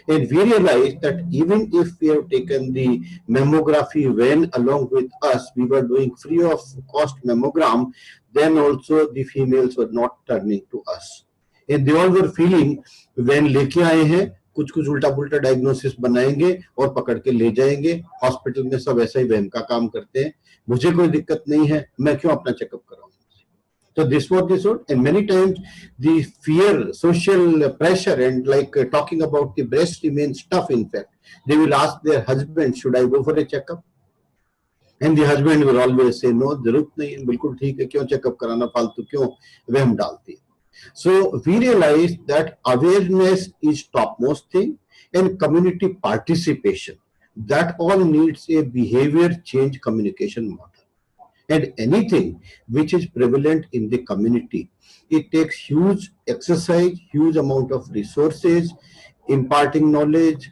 And we realized that even if we have taken the mammography van along with us, we were doing free of cost mammogram, then also the females were not turning to us. And they all were feeling, when लेके आए हैं, कुछ उल्टा पुल्टा diagnosis बनाएंगे और पकड़ के ले जाएंगे, हॉस्पिटल में सब ऐसा ही वहम का काम करते हैं, मुझे कोई दिक्कत नहीं है, मैं क्यों अपना checkup कराऊं. So this was this one, and many times the fear, social pressure, and like talking about the breast remains tough. In fact, they will ask their husband, "Should I go for a checkup?" And the husband will always say, "No, जरूरत नहीं है, बिल्कुल ठीक है, क्यों checkup कराना, फालतू क्यों वहम डालती है." So we realize that awareness is topmost thing, and community participation. That all needs a behavior change communication model. And anything which is prevalent in the community, it takes huge exercise, huge amount of resources, imparting knowledge,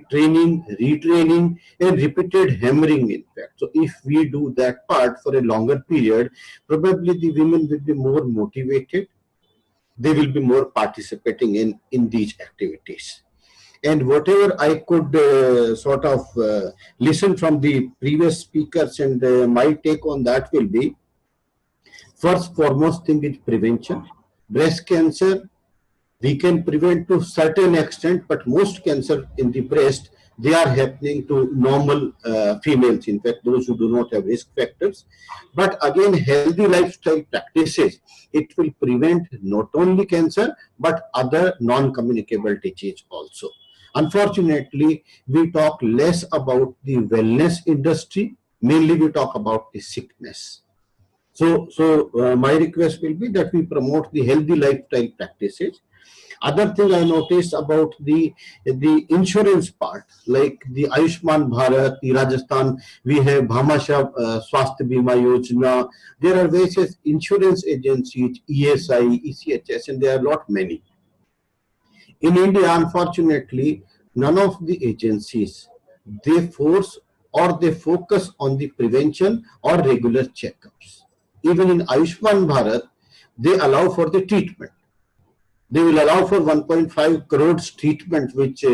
training, retraining, and repeated hammering, in fact. So if we do that part for a longer period, probably the women will be more motivated, they will be more participating in these activities. And whatever I could sort of listen from the previous speakers, and my take on that will be, first foremost thing is prevention. Breast cancer, we can prevent to certain extent, but most cancer in the breast, they are happening to normal females, in fact, those who do not have risk factors. But again, healthy lifestyle practices, it will prevent not only cancer, but other non-communicable disease also. Unfortunately, we talk less about the wellness industry, mainly we talk about the sickness. So my request will be that we promote the healthy lifestyle practices. Other thing I noticed about the insurance part, like the Ayushman Bharat, the Rajasthan, we have Bhamasha Swasthya Bima Yojana. There are various insurance agencies, ESI, ECHS, and there are lot many. In India, unfortunately, none of the agencies, they force or they focus on the prevention or regular checkups. Even in Ayushman Bharat, they allow for the treatment. They will allow for 1.5 crores treatment, which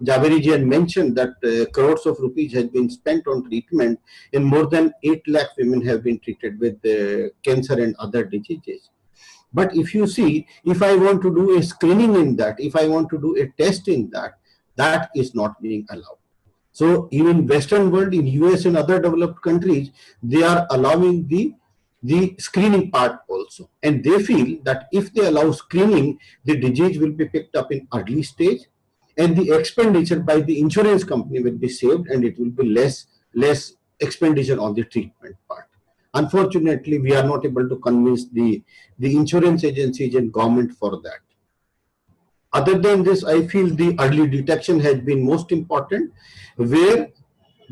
Javeri ji had mentioned that crores of rupees has been spent on treatment, and more than 8 lakh women have been treated with cancer and other diseases. But if you see, if I want to do a screening in that, if I want to do a test in that, that is not being allowed. So even Western world, in US and other developed countries, they are allowing the screening part also. And they feel that if they allow screening, the disease will be picked up in early stage, and the expenditure by the insurance company will be saved, and it will be less expenditure on the treatment part. Unfortunately, we are not able to convince the insurance agencies and government for that. Other than this, I feel the early detection has been most important, where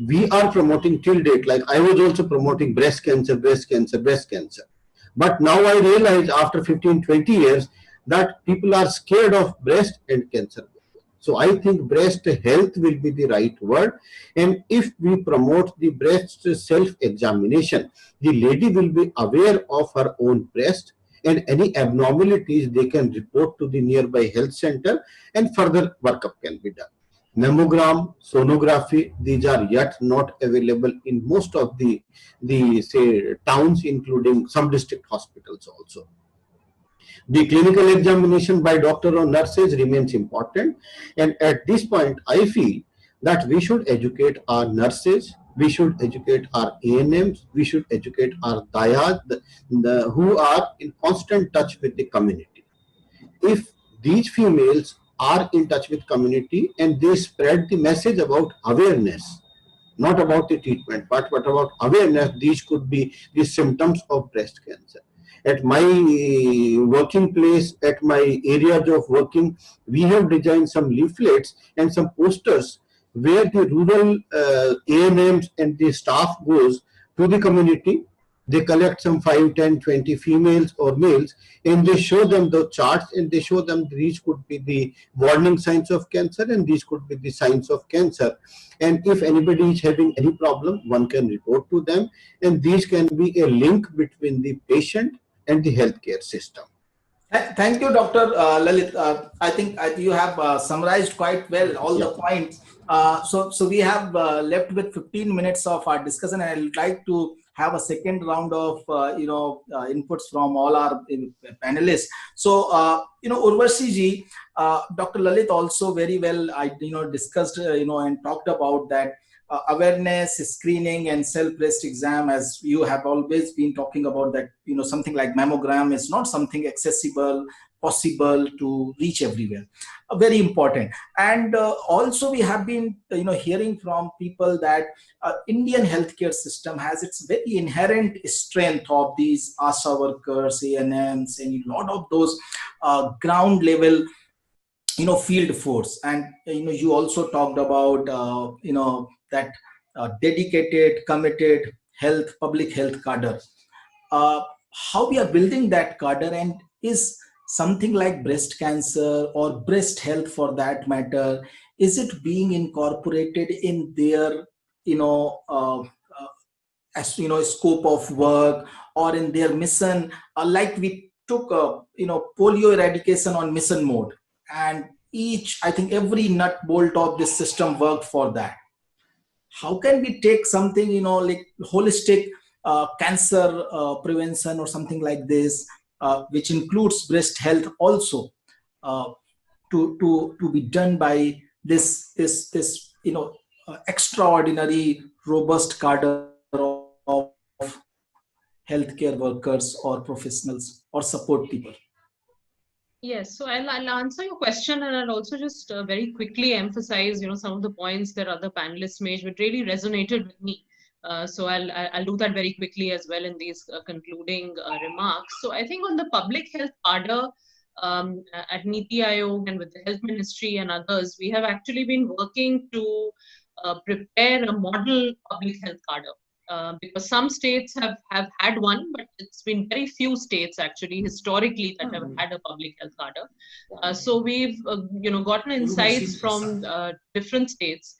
we are promoting till date, like I was also promoting breast cancer. But now I realize after 15-20 years that people are scared of breast and cancer. So I think breast health will be the right word. And if we promote the breast self-examination, the lady will be aware of her own breast, and any abnormalities they can report to the nearby health center, and further workup can be done. Mammogram, sonography, these are yet not available in most of the say towns, including some district hospitals also. The clinical examination by doctor or nurses remains important, and at this point I feel that we should educate our nurses, we should educate our ANMs, we should educate our dayas, who are in constant touch with the community. If these females are in touch with community and they spread the message about awareness, not about the treatment, but about awareness, these could be the symptoms of breast cancer. At my working place, at my areas of working, we have designed some leaflets and some posters where the rural ANMs and the staff goes to the community. They collect some 5, 10, 20 females or males, and they show them the charts, and they show them these could be the warning signs of cancer and these could be the signs of cancer. And if anybody is having any problem, one can report to them, and these can be a link between the patient and the healthcare system. Thank you, Dr. Lalit. I think you have summarized quite well all the points. So we have left with 15 minutes of our discussion, and I'd like to have a second round of inputs from all our panelists. So Urvashi ji, Dr. Lalit also very well discussed and talked about that awareness, screening, and self-breast exam, as you have always been talking about, that something like mammogram is not something accessible, possible to reach everywhere. Very important. And also we have been hearing from people that Indian healthcare system has its very inherent strength of these ASHA workers, ANMs, and a lot of those ground level field force. And you also talked about that dedicated, committed public health cadre. uh, how we are building that cadre, and is something like breast cancer or breast health for that matter, is it being incorporated in their you know uh, as scope of work, or in their mission, like we took polio eradication on mission mode, and I think every nut bolt of this system worked for that. How can we take something like holistic cancer prevention or something like this, which includes breast health also, uh, to be done by this extraordinary robust cadre of healthcare workers or professionals or support people? Yes, so I'll answer your question, and I'll also just very quickly emphasize, some of the points that other panelists made, which really resonated with me. So I'll do that very quickly as well in these concluding remarks. So I think on the public health cadre, at NITI Aayog and with the Health Ministry and others, we have actually been working to prepare a model public health cadre. Because some states have had one, but it's been very few states actually historically that have had a public health cadre. So we've gotten insights from different states,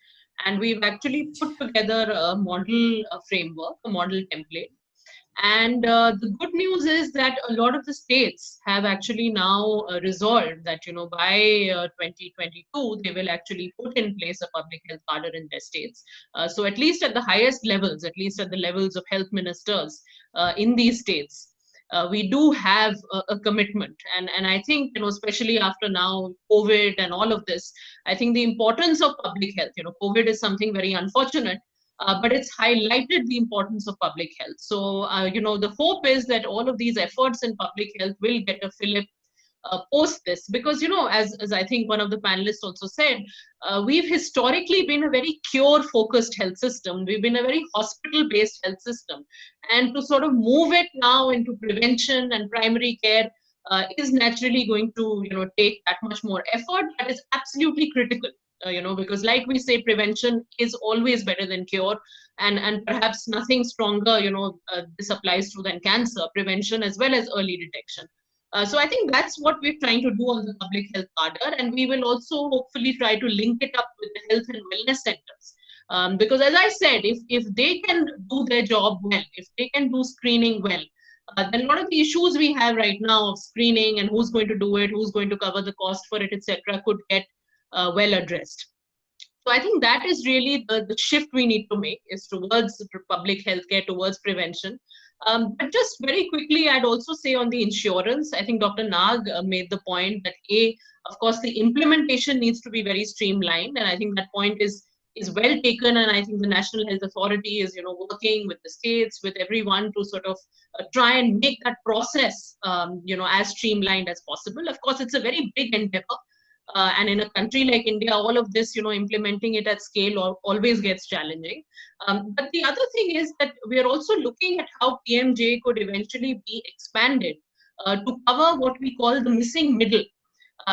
and we've actually put together a model framework, a model template. And the good news is that a lot of the states have actually now resolved that, by 2022, they will actually put in place a public health cadre in their states. So at least at the highest levels, at least at the levels of health ministers in these states, we do have a commitment. And I think, especially after now COVID and all of this, I think the importance of public health, COVID is something very unfortunate, but it's highlighted the importance of public health. So, the hope is that all of these efforts in public health will get a fillip post this, because, as I think one of the panelists also said, we've historically been a very cure-focused health system. We've been a very hospital-based health system. And to sort of move it now into prevention and primary care is naturally going to, take that much more effort. That is absolutely critical. Because like we say, prevention is always better than cure, and perhaps nothing stronger, this applies to than cancer prevention as well as early detection. So I think that's what we're trying to do on the public health cadre, and we will also hopefully try to link it up with the health and wellness centers. Because as I said, if they can do their job well, if they can do screening well, then a lot of the issues we have right now of screening and who's going to do it, who's going to cover the cost for it, etc., could get well addressed. So I think that is really the shift we need to make, is towards public healthcare, towards prevention. But just very quickly, I'd also say on the insurance, I think Dr. Nag made the point that of course, the implementation needs to be very streamlined, and I think that point is well taken. And I think the National Health Authority is working with the states, with everyone, to sort of try and make that process as streamlined as possible. Of course, it's a very big endeavor. And in a country like India, all of this, implementing it at scale always gets challenging. But the other thing is that we are also looking at how PMJ could eventually be expanded to cover what we call the missing middle.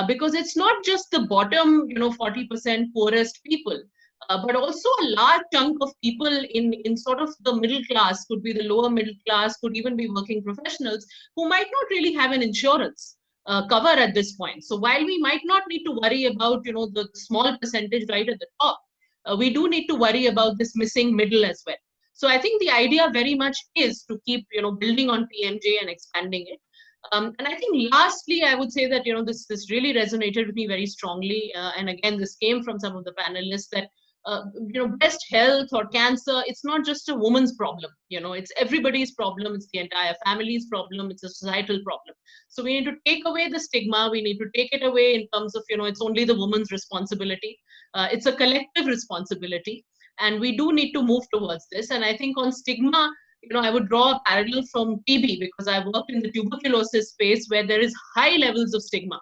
Because it's not just the bottom, 40% poorest people, but also a large chunk of people in sort of the middle class, could be the lower middle class, could even be working professionals, who might not really have an insurance cover at this point. So while we might not need to worry about the small percentage right at the top, we do need to worry about this missing middle as well. So I think the idea very much is to keep building on PMJ and expanding it. And I think lastly, I would say that this really resonated with me very strongly. And again, this came from some of the panelists, that breast health or cancer, it's not just a woman's problem. It's everybody's problem. It's the entire family's problem. It's a societal problem. So we need to take away the stigma. We need to take it away in terms of, it's only the woman's responsibility. It's a collective responsibility. And we do need to move towards this. And I think on stigma, I would draw a parallel from TB, because I worked in the tuberculosis space where there is high levels of stigma.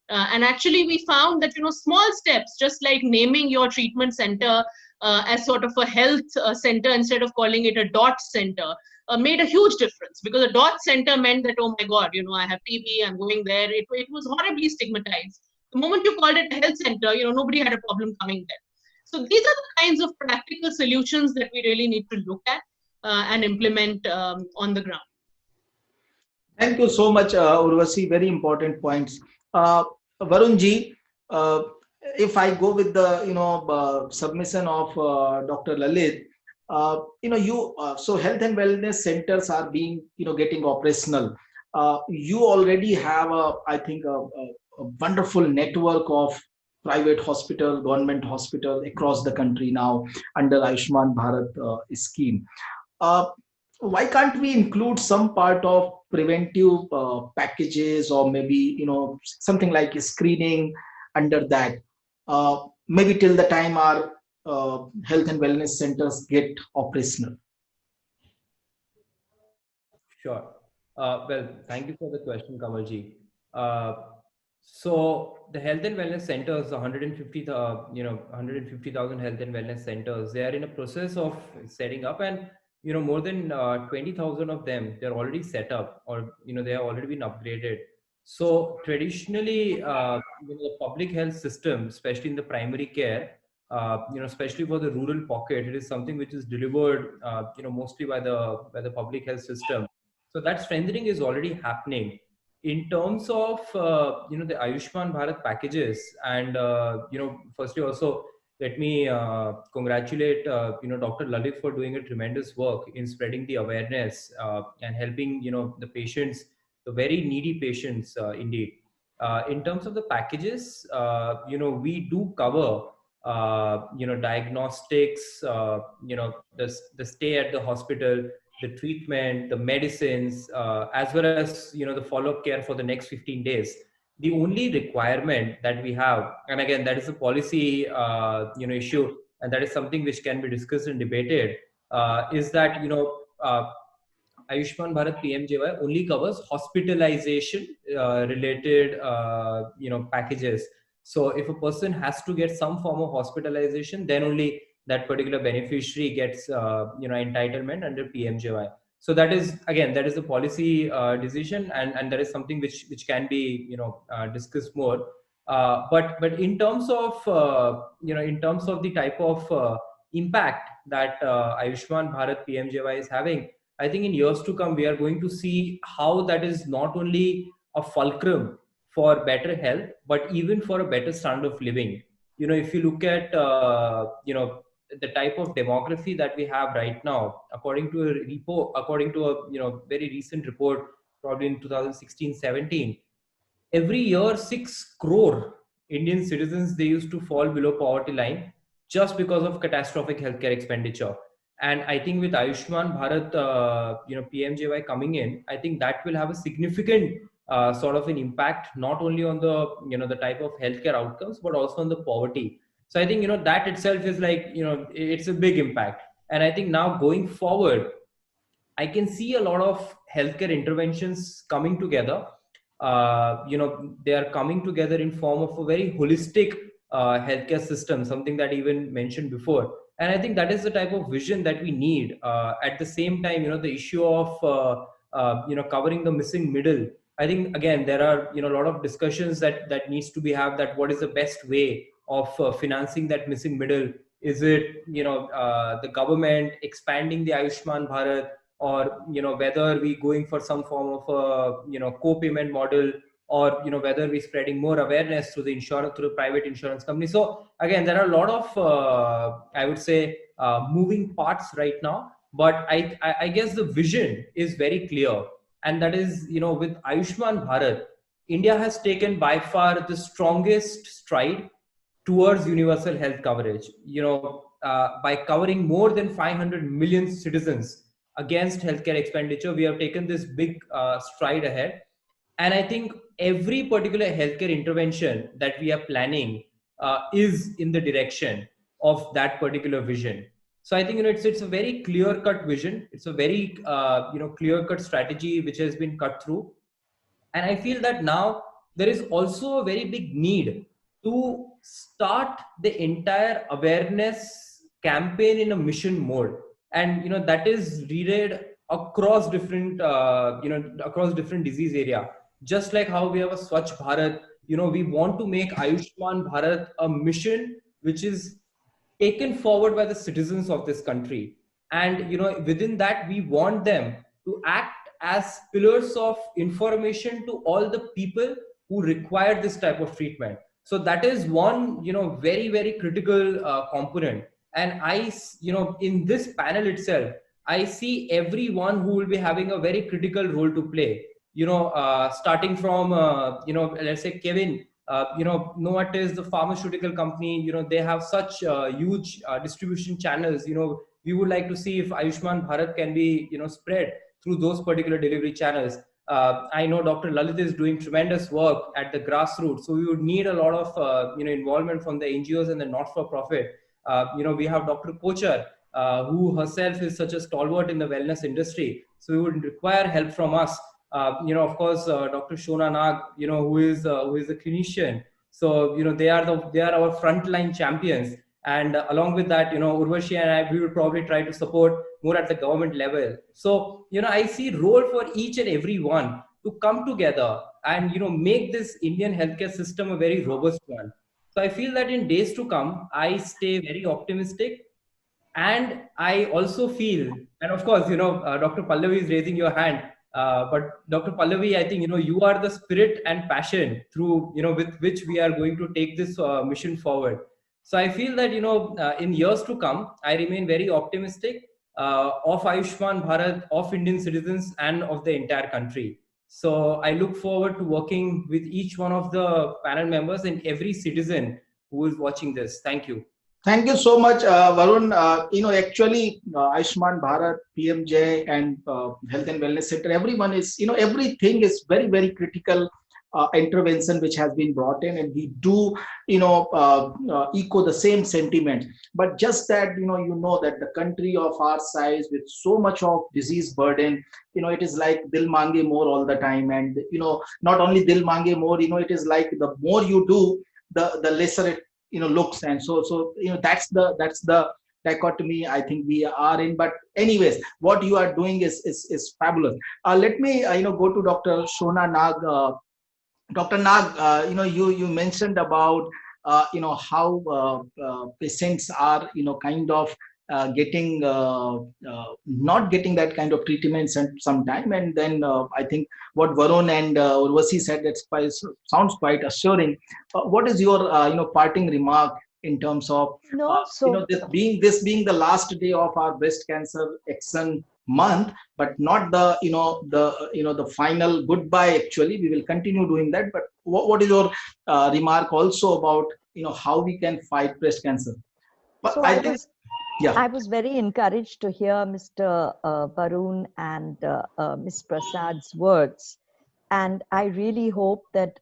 And actually, we found that, small steps, just like naming your treatment center as sort of a health center instead of calling it a dot center, made a huge difference, because a dot center meant that, oh my God, I have TB, I'm going there. It was horribly stigmatized. The moment you called it a health center, nobody had a problem coming there. So these are the kinds of practical solutions that we really need to look at and implement on the ground. Thank you so much, Urvashi. Very important points. Varunji, if I go with the submission of Dr. Lalit, so health and wellness centers are being getting operational. You already have I think a wonderful network of private hospital, government hospital across the country now under Ayushman Bharat scheme. Why can't we include some part of preventive packages, or maybe something like screening under that, maybe till the time our health and wellness centers get operational? Sure. Well, thank you for the question, Kamalji. So the health and wellness centers, 150,000 health and wellness centers, they are in a process of setting up, and more than 20,000 of them, they're already set up, or they have already been upgraded. So traditionally, the public health system, especially in the primary care, especially for the rural pocket, it is something which is delivered, mostly by the public health system. So that strengthening is already happening. In terms of the Ayushman Bharat packages, and firstly also let me congratulate Dr. Lalit for doing a tremendous work in spreading the awareness and helping the patients, the very needy patients indeed. In terms of the packages, we do cover diagnostics, the stay at the hospital, the treatment, the medicines, as well as the follow-up care for the next 15 days. The only requirement that we have, and again, that is a policy issue, and that is something which can be discussed and debated, is that Ayushman Bharat PMJY only covers hospitalization related packages. So if a person has to get some form of hospitalization, then only that particular beneficiary gets entitlement under PMJY. So that is, again, that is a policy decision, and that is something which can be discussed more. But in terms of the type of impact that Ayushman Bharat PMJY is having, I think in years to come, we are going to see how that is not only a fulcrum for better health, but even for a better standard of living. If you look at, the type of demography that we have right now, according to a very recent report, probably in 2016-17, every year 6 crore Indian citizens, they used to fall below poverty line just because of catastrophic healthcare expenditure. And I think with Ayushman Bharat, PMJY coming in, I think that will have a significant sort of an impact, not only on the, the type of healthcare outcomes, but also on the poverty. So I think, that itself is like, it's a big impact. And I think now going forward, I can see a lot of healthcare interventions coming together. They are coming together in form of a very holistic healthcare system, something that even mentioned before. And I think that is the type of vision that we need. At the same time, the issue of covering the missing middle. I think again there are a lot of discussions that needs to be had, that what is the best way of financing that missing middle. Is it the government expanding the Ayushman Bharat, or whether we going for some form of a co-payment model, or whether we spreading more awareness through the insurance, through the private insurance company. So again, there are a lot of I would say moving parts right now, but I guess the vision is very clear, and that is with Ayushman Bharat, India has taken by far the strongest stride towards universal health coverage, by covering more than 500 million citizens against healthcare expenditure. We have taken this big stride ahead. And I think every particular healthcare intervention that we are planning is in the direction of that particular vision. So I think, it's a very clear cut vision. It's a very clear cut strategy which has been cut through. And I feel that now there is also a very big need to start the entire awareness campaign in a mission mode. And, that is relayed across different, across different disease area. Just like how we have a Swachh Bharat, we want to make Ayushman Bharat a mission which is taken forward by the citizens of this country. And within that, we want them to act as pillars of information to all the people who require this type of treatment. So that is one very, very critical component. And in this panel itself, I see everyone who will be having a very critical role to play, starting from let's say Kevin. Novartis, the pharmaceutical company, they have such huge distribution channels. We would like to see if Ayushman Bharat can be, spread through those particular delivery channels. I know Dr. Lalit is doing tremendous work at the grassroots. So we would need a lot of, involvement from the NGOs and the not-for-profit. We have Dr. Kochar, who herself is such a stalwart in the wellness industry. So we would require help from us. Of course, Dr. Shona Nag, who is a clinician. So, they are our frontline champions. And along with that, Urvashi and I, we will probably try to support more at the government level. So, I see role for each and every one to come together and, make this Indian healthcare system a very robust one. So I feel that in days to come, I stay very optimistic. And I also feel, and of course, Dr. Pallavi is raising your hand. But Dr. Pallavi, I think, you are the spirit and passion through, with which we are going to take this mission forward. So I feel that, in years to come, I remain very optimistic of Ayushman Bharat, of Indian citizens, and of the entire country. So I look forward to working with each one of the panel members and every citizen who is watching this. Thank you. Thank you so much, Varun. Actually, Ayushman Bharat, PMJ, and Health and Wellness Center, everyone is, everything is very, very critical intervention which has been brought in, and we do, echo the same sentiment. But just that, that the country of our size with so much of disease burden, it is like dil mange more all the time. And, not only dil mange more, it is like the more you do, the lesser it looks. And so that's the dichotomy I think we are in. But anyways, what you are doing is fabulous. Let me go to Dr. Shona Nag. Dr. Nag, you mentioned about how patients are kind of getting not getting that kind of treatment sometime. And then I think what Varun and Urvashi said, sounds quite assuring. What is your parting remark in terms of this being the last day of our breast cancer action month, but not the the final goodbye? Actually, we will continue doing that. But what is your remark also about how we can fight breast cancer? But so I was very encouraged to hear Mr. Varun and Ms. Prasad's words. And I really hope that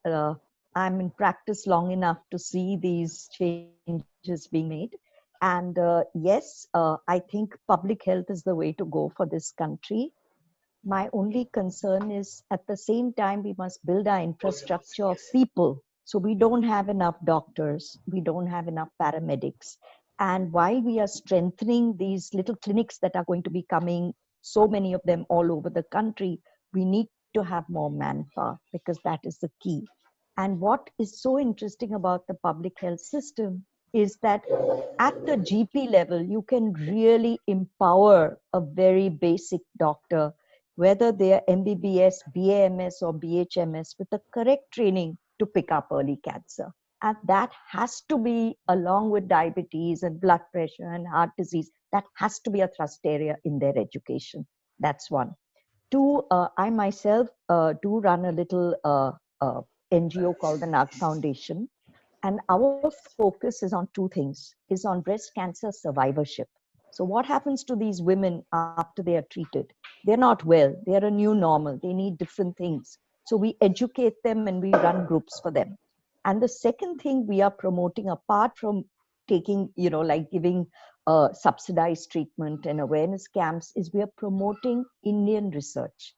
I'm in practice long enough to see these changes being made. And yes, I think public health is the way to go for this country. My only concern is at the same time, we must build our infrastructure of people. So we don't have enough doctors, we don't have enough paramedics. And while we are strengthening these little clinics that are going to be coming, so many of them all over the country, we need to have more manpower, because that is the key. And what is so interesting about the public health system is that at the GP level, you can really empower a very basic doctor, whether they are MBBS, BAMS, or BHMS, with the correct training to pick up early cancer. And that has to be, along with diabetes and blood pressure and heart disease, that has to be a thrust area in their education. That's one. Two, I myself do run a little NGO called the Nag Foundation. And our focus is on two things, is on breast cancer survivorship. So what happens to these women after they are treated? They're not well. They're a new normal. They need different things. So we educate them and we run groups for them. And the second thing we are promoting, apart from taking, like giving subsidized treatment and awareness camps is we are promoting Indian research.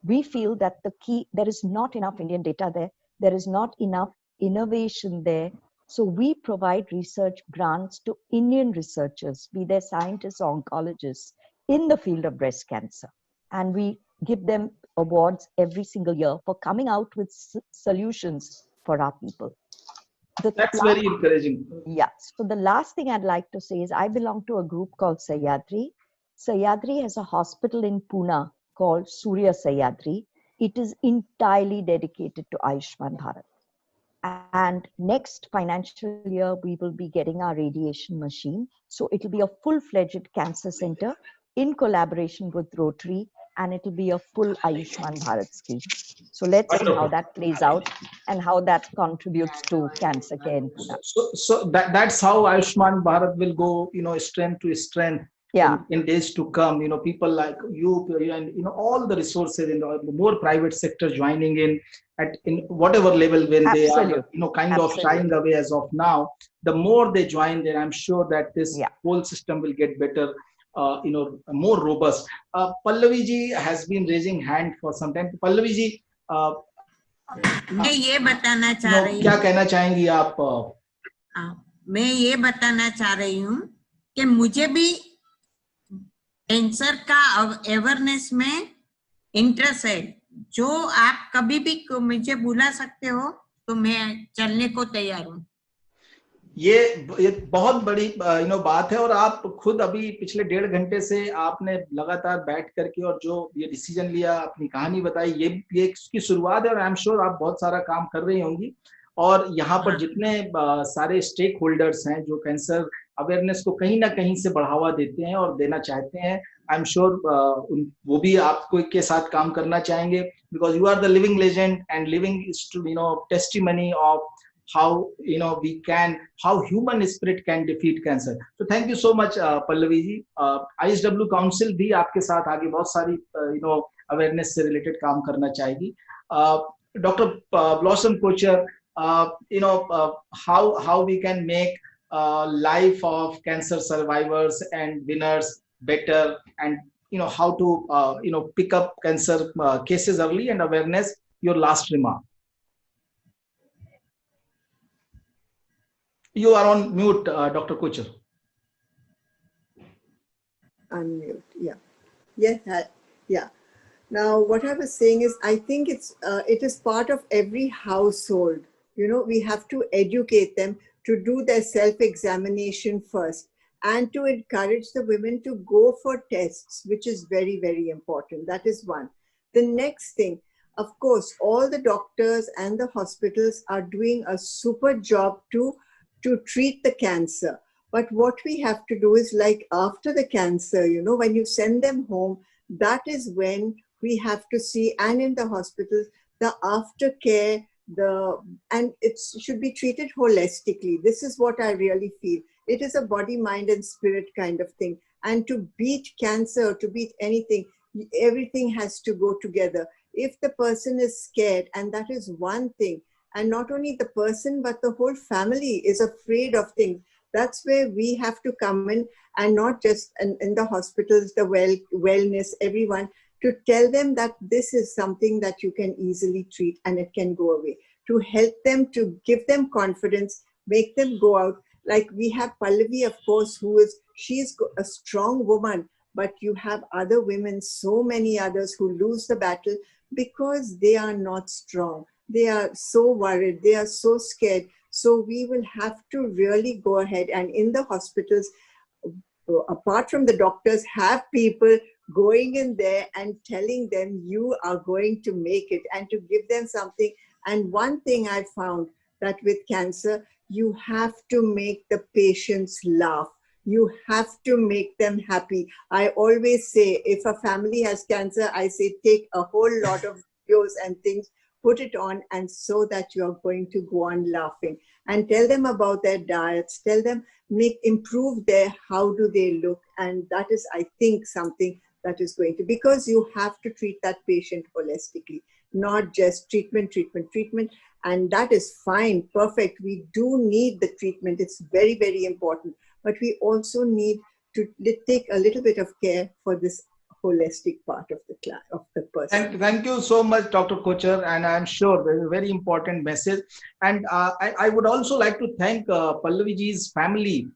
We feel that the key, there is not enough Indian data there. There is not enough innovation there. So we provide research grants to Indian researchers, be they scientists or oncologists in the field of breast cancer. And we give them awards every single year for coming out with solutions for our people. That's very encouraging. Yeah. So the last thing I'd like to say is I belong to a group called Sahyadri. Sahyadri has a hospital in Pune called Surya Sahyadri. It is entirely dedicated to Ayushman Bharat. And next financial year, we will be getting our radiation machine. So it'll be a full-fledged cancer center in collaboration with Rotary, and it'll be a full Ayushman Bharat scheme. So let's see how that plays out and how that contributes to cancer care in Pune. So that's how Ayushman Bharat will go, strength to strength. Yeah. In days to come, people like you and all the resources in the more private sector joining in whatever level when they are kind of shying away as of now. The more they join, then I'm sure that this whole system will get better, more robust. Pallavi ji has been raising hand for some time. Pallavi ji, मैं ये बताना चाह रही हूँ, क्या कहना चाहेंगी आप? मैं ये बताना चाह रही हूँ कि मुझे भी कैंसर का अवेयरनेस में इंटरेस्ट है. जो आप कभी भी मुझे बुला सकते हो तो मैं चलने को तैयार हूँ. ये बहुत बड़ी बात है और आप खुद अभी पिछले 1.5 घंटे से आपने लगातार बैठ करके और जो ये डिसीजन लिया, अपनी कहानी बताई, ये इसकी शुरुआत है और आई एम श्योर आप बहुत सारा काम कर रही होंगी. और यहाँ पर जितने सारे स्टेक होल्डर्स हैं जो कैंसर अवेयरनेस को कहीं ना कहीं से बढ़ावा देते हैं और देना चाहते हैं, आई एम श्योर वो भी आपको के साथ काम करना चाहेंगे, because you are the living legend and living testimony of how how human spirit can defeat cancer. So thank you so much Pallavi ji. ISW Council भी आपके साथ आगे बहुत सारी awareness से related काम करना चाहेगी. Dr. Blossom Kocher, how we can make life of cancer survivors and winners better, and how to pick up cancer cases early and awareness. Your last remark. You are on mute, Dr. Kocher. Unmute, yeah. Yes, yeah. Now, what I was saying is, I think it is part of every household. We have to educate them to do their self-examination first and to encourage the women to go for tests, which is very, very important. That is one. The next thing, of course, all the doctors and the hospitals are doing a super job to treat the cancer. But what we have to do is, like after the cancer, when you send them home, that is when we have to see, and in the hospitals, the aftercare, and it should be treated holistically. This is what I really feel. It is a body, mind, and spirit kind of thing. And to beat cancer, to beat anything, everything has to go together. If the person is scared, and that is one thing, and not only the person, but the whole family is afraid of things. That's where we have to come in, and not just in the hospitals, the wellness, everyone, to tell them that this is something that you can easily treat and it can go away. To help them, to give them confidence, make them go out. Like we have Pallavi, of course, she's a strong woman, but you have other women, so many others who lose the battle because they are not strong. They are so worried, they are so scared. So we will have to really go ahead, and in the hospitals, apart from the doctors, have people going in there and telling them you are going to make it, and to give them something. And one thing I found, that with cancer, you have to make the patients laugh. You have to make them happy. I always say, if a family has cancer, I say take a whole lot of videos and things, put it on, and so that you're going to go on laughing, and tell them about their diets, tell them, improve their, how do they look. And that is, I think, something that is going to, because you have to treat that patient holistically, not just treatment. And that is fine, perfect. We do need the treatment. It's very, very important. but we also need to take a little bit of care for this holistic part of the person. Thank you so much, Dr. Kochar, and I'm sure there's a very important message. And I would also like to thank Pallaviji's family.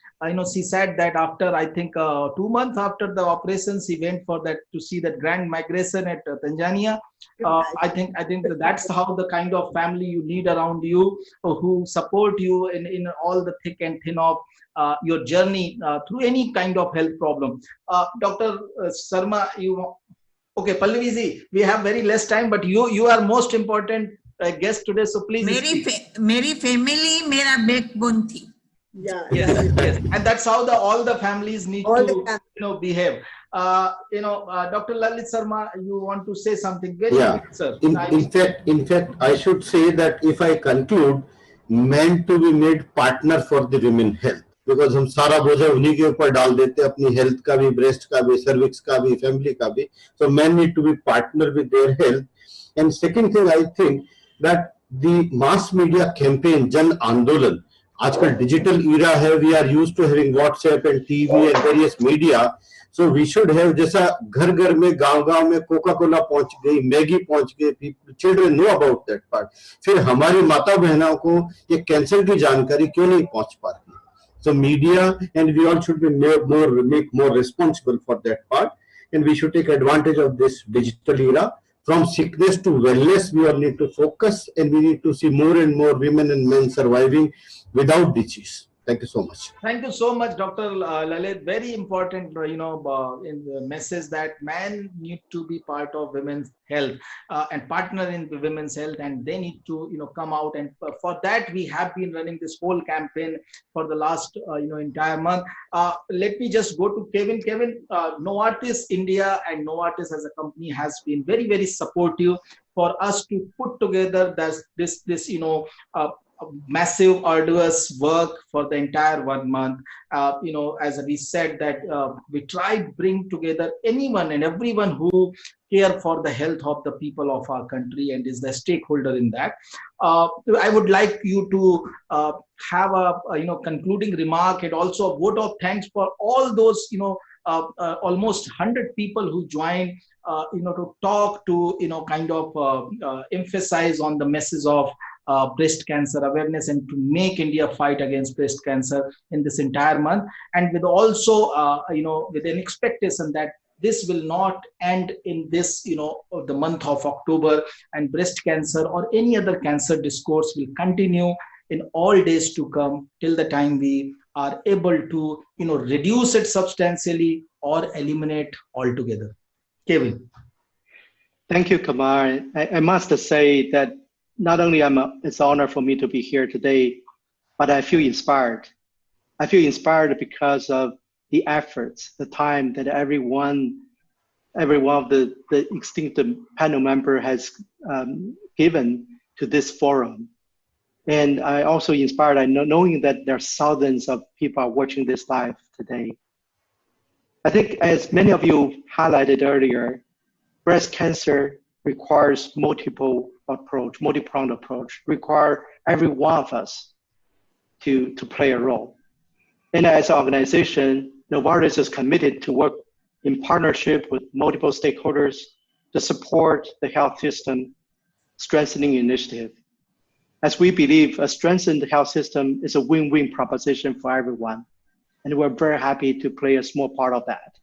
She said that after, I think, 2 months after the operation, she went for that to see that grand migration at Tanzania. I think that's how the kind of family you need around you, who support you in all the thick and thin of your journey through any kind of health problem. Dr. Sharma, okay, Pallaviji, we have very less time, but you are most important guest today, so please. मेरी family मेरा backbone थी. Yeah. Yes. And that's how all the families need to behave. Dr. Lalit Sharma, you want to say something very quick, sir? In fact, I should say that if I conclude, men to be made partner for the women health, because हम सारा बोझ उन्हीं के ऊपर डाल देते हैं, अपनी हेल्थ का भी, ब्रेस्ट का भी, सर्विक्स का भी, फैमिली का भी. So men need to be partner with their health. And second thing, I think that the mass media campaign, Jan Andolan, आजकल डिजिटल era है, we are used to having WhatsApp and TV and various media. So we should have, जैसा घर घर में, गांव-गांव में Coca Cola पहुंच गई, मैगी पहुंच गई, children know about that part. फिर हमारी माता बहनों को ये कैंसर की जानकारी क्यों नहीं पहुंच पाती? So media and we all should be make more responsible for that part, and we should take advantage of this digital era. From sickness to wellness, we all need to focus, and we need to see more and more women and men surviving without disease. Thank you so much. Thank you so much, Dr. Lalit. Very important, in the message that men need to be part of women's health and partner in the women's health, and they need to, come out. And for that, we have been running this whole campaign for the last, entire month. Let me just go to Kevin. Kevin, Novartis India and Novartis as a company has been very, very supportive for us to put together this massive arduous work for the entire 1 month. As we said that we tried bring together anyone and everyone who care for the health of the people of our country and is the stakeholder in that. I would like you to have a concluding remark and also a vote of thanks for all those almost 100 people who joined to talk, to emphasize on the message of breast cancer awareness and to make India fight against breast cancer in this entire month, and with also with an expectation that this will not end in this the month of October, and breast cancer or any other cancer discourse will continue in all days to come till the time we are able to reduce it substantially or eliminate altogether. Kevin. Thank you, Kumar. I must say that not only it's an honor for me to be here today, but I feel inspired. I feel inspired because of the efforts, the time that every one of the esteemed panel member has given to this forum. And I also inspired knowing that there are thousands of people are watching this live today. I think, as many of you highlighted earlier, breast cancer requires multi-pronged approach, require every one of us to play a role. And as an organization, Novartis is committed to work in partnership with multiple stakeholders to support the health system strengthening initiative. As we believe a strengthened health system is a win-win proposition for everyone, and we're very happy to play a small part of that.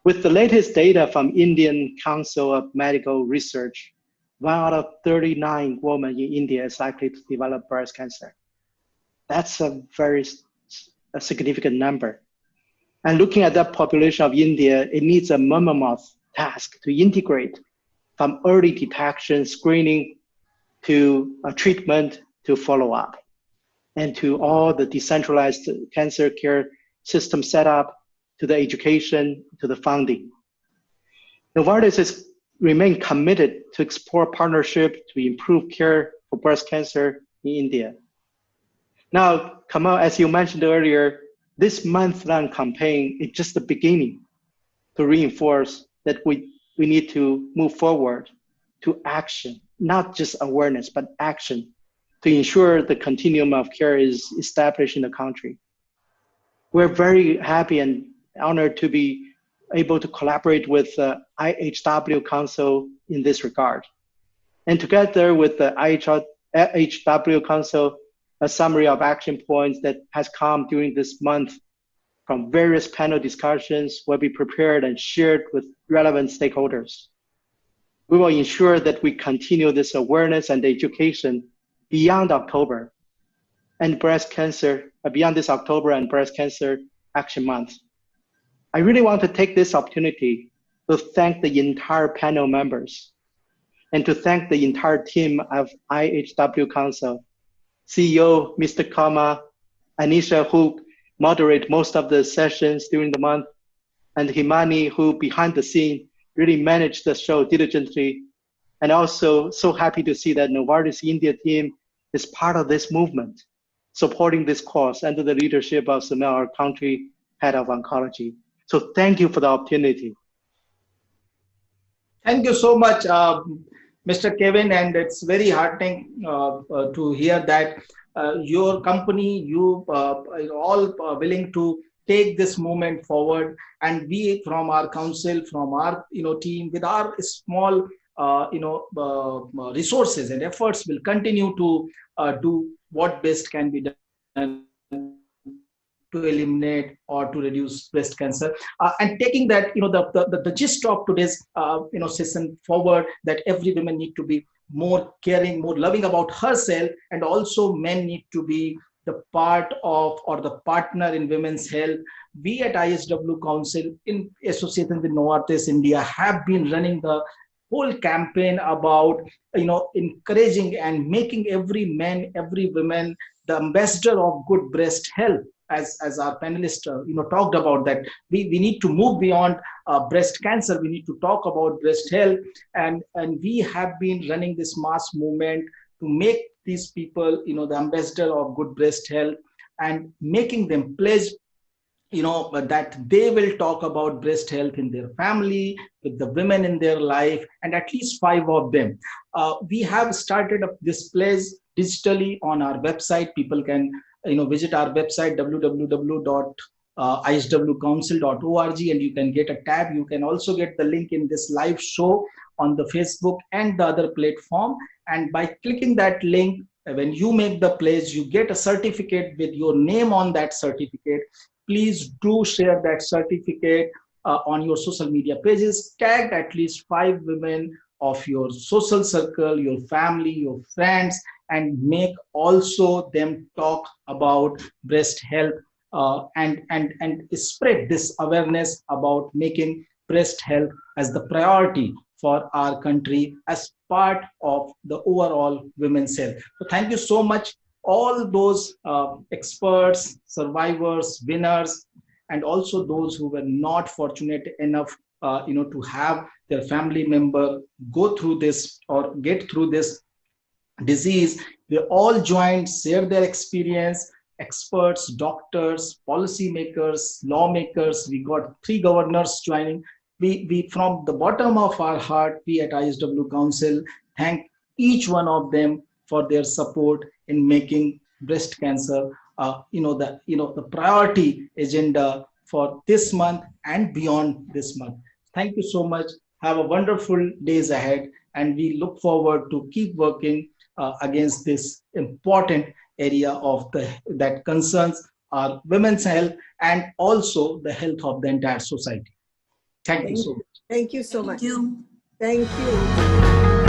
With the latest data from Indian Council of Medical Research, 1 out of 39 women in India is likely to develop breast cancer. That's a very significant number. And looking at that population of India, it needs a mammoth task to integrate from early detection, screening, to treatment, to follow-up, and to all the decentralized cancer care system setup, to the education, to the funding. Novartis remain committed to explore partnership to improve care for breast cancer in India. Now, Kamal, as you mentioned earlier, this month-long campaign is just the beginning to reinforce that we need to move forward to action, not just awareness, but action to ensure the continuum of care is established in the country. We're very happy and honored to be able to collaborate with IHW Council in this regard. And together with the IHW Council, a summary of action points that has come during this month from various panel discussions will be prepared and shared with relevant stakeholders. We will ensure that we continue this awareness and education beyond October and beyond this October and Breast Cancer Action Month. I really want to take this opportunity to thank the entire panel members and to thank the entire team of IHW Council, CEO Mr. Kama, Anisha, who moderate most of the sessions during the month, and Himani, who behind the scene really managed the show diligently. And also so happy to see that Novartis India team is part of this movement, supporting this cause under the leadership of Sunil, our country head of oncology. So thank you for the opportunity. Thank you so much, Mr. Kevin, and it's very heartening to hear that your company, you all willing to take this movement forward, and we from our council, from our team, with our small resources and efforts, will continue to do what best can be done to eliminate or to reduce breast cancer, and taking that the gist of today's session forward, that every woman need to be more caring, more loving about herself, and also men need to be the part of or the partner in women's health. We at ISW Council, in association with Novartis India, have been running the whole campaign about encouraging and making every man, every woman the ambassador of good breast health. As our panelists talked about, that we need to move beyond breast cancer. We need to talk about breast health, and we have been running this mass movement to make these people the ambassador of good breast health, and making them pledge that they will talk about breast health in their family, with the women in their life, and at least 5 of them. We have started this pledge digitally on our website. People can visit our website www.iswcouncil.org, and you can get a tab. You can also get the link in this live show on the Facebook and the other platform. And by clicking that link, when you make the pledge, you get a certificate with your name on that certificate. Please do share that certificate on your social media pages. Tag at least 5 women of your social circle, your family, your friends, and make also them talk about breast health, and spread this awareness about making breast health as the priority for our country as part of the overall women's health. So thank you so much, all those experts, survivors, winners, and also those who were not fortunate enough to have their family member go through this or get through this disease. They all joined, shared their experience. Experts, doctors, policymakers, lawmakers. We got 3 governors joining. We from the bottom of our heart, we at ISW Council thank each one of them for their support in making breast cancer the priority agenda for this month and beyond this month. Thank you so much. Have a wonderful days ahead, and we look forward to keep working against this important area of that concerns our women's health and also the health of the entire society. Thank you so much. Thank you so much. Thank you.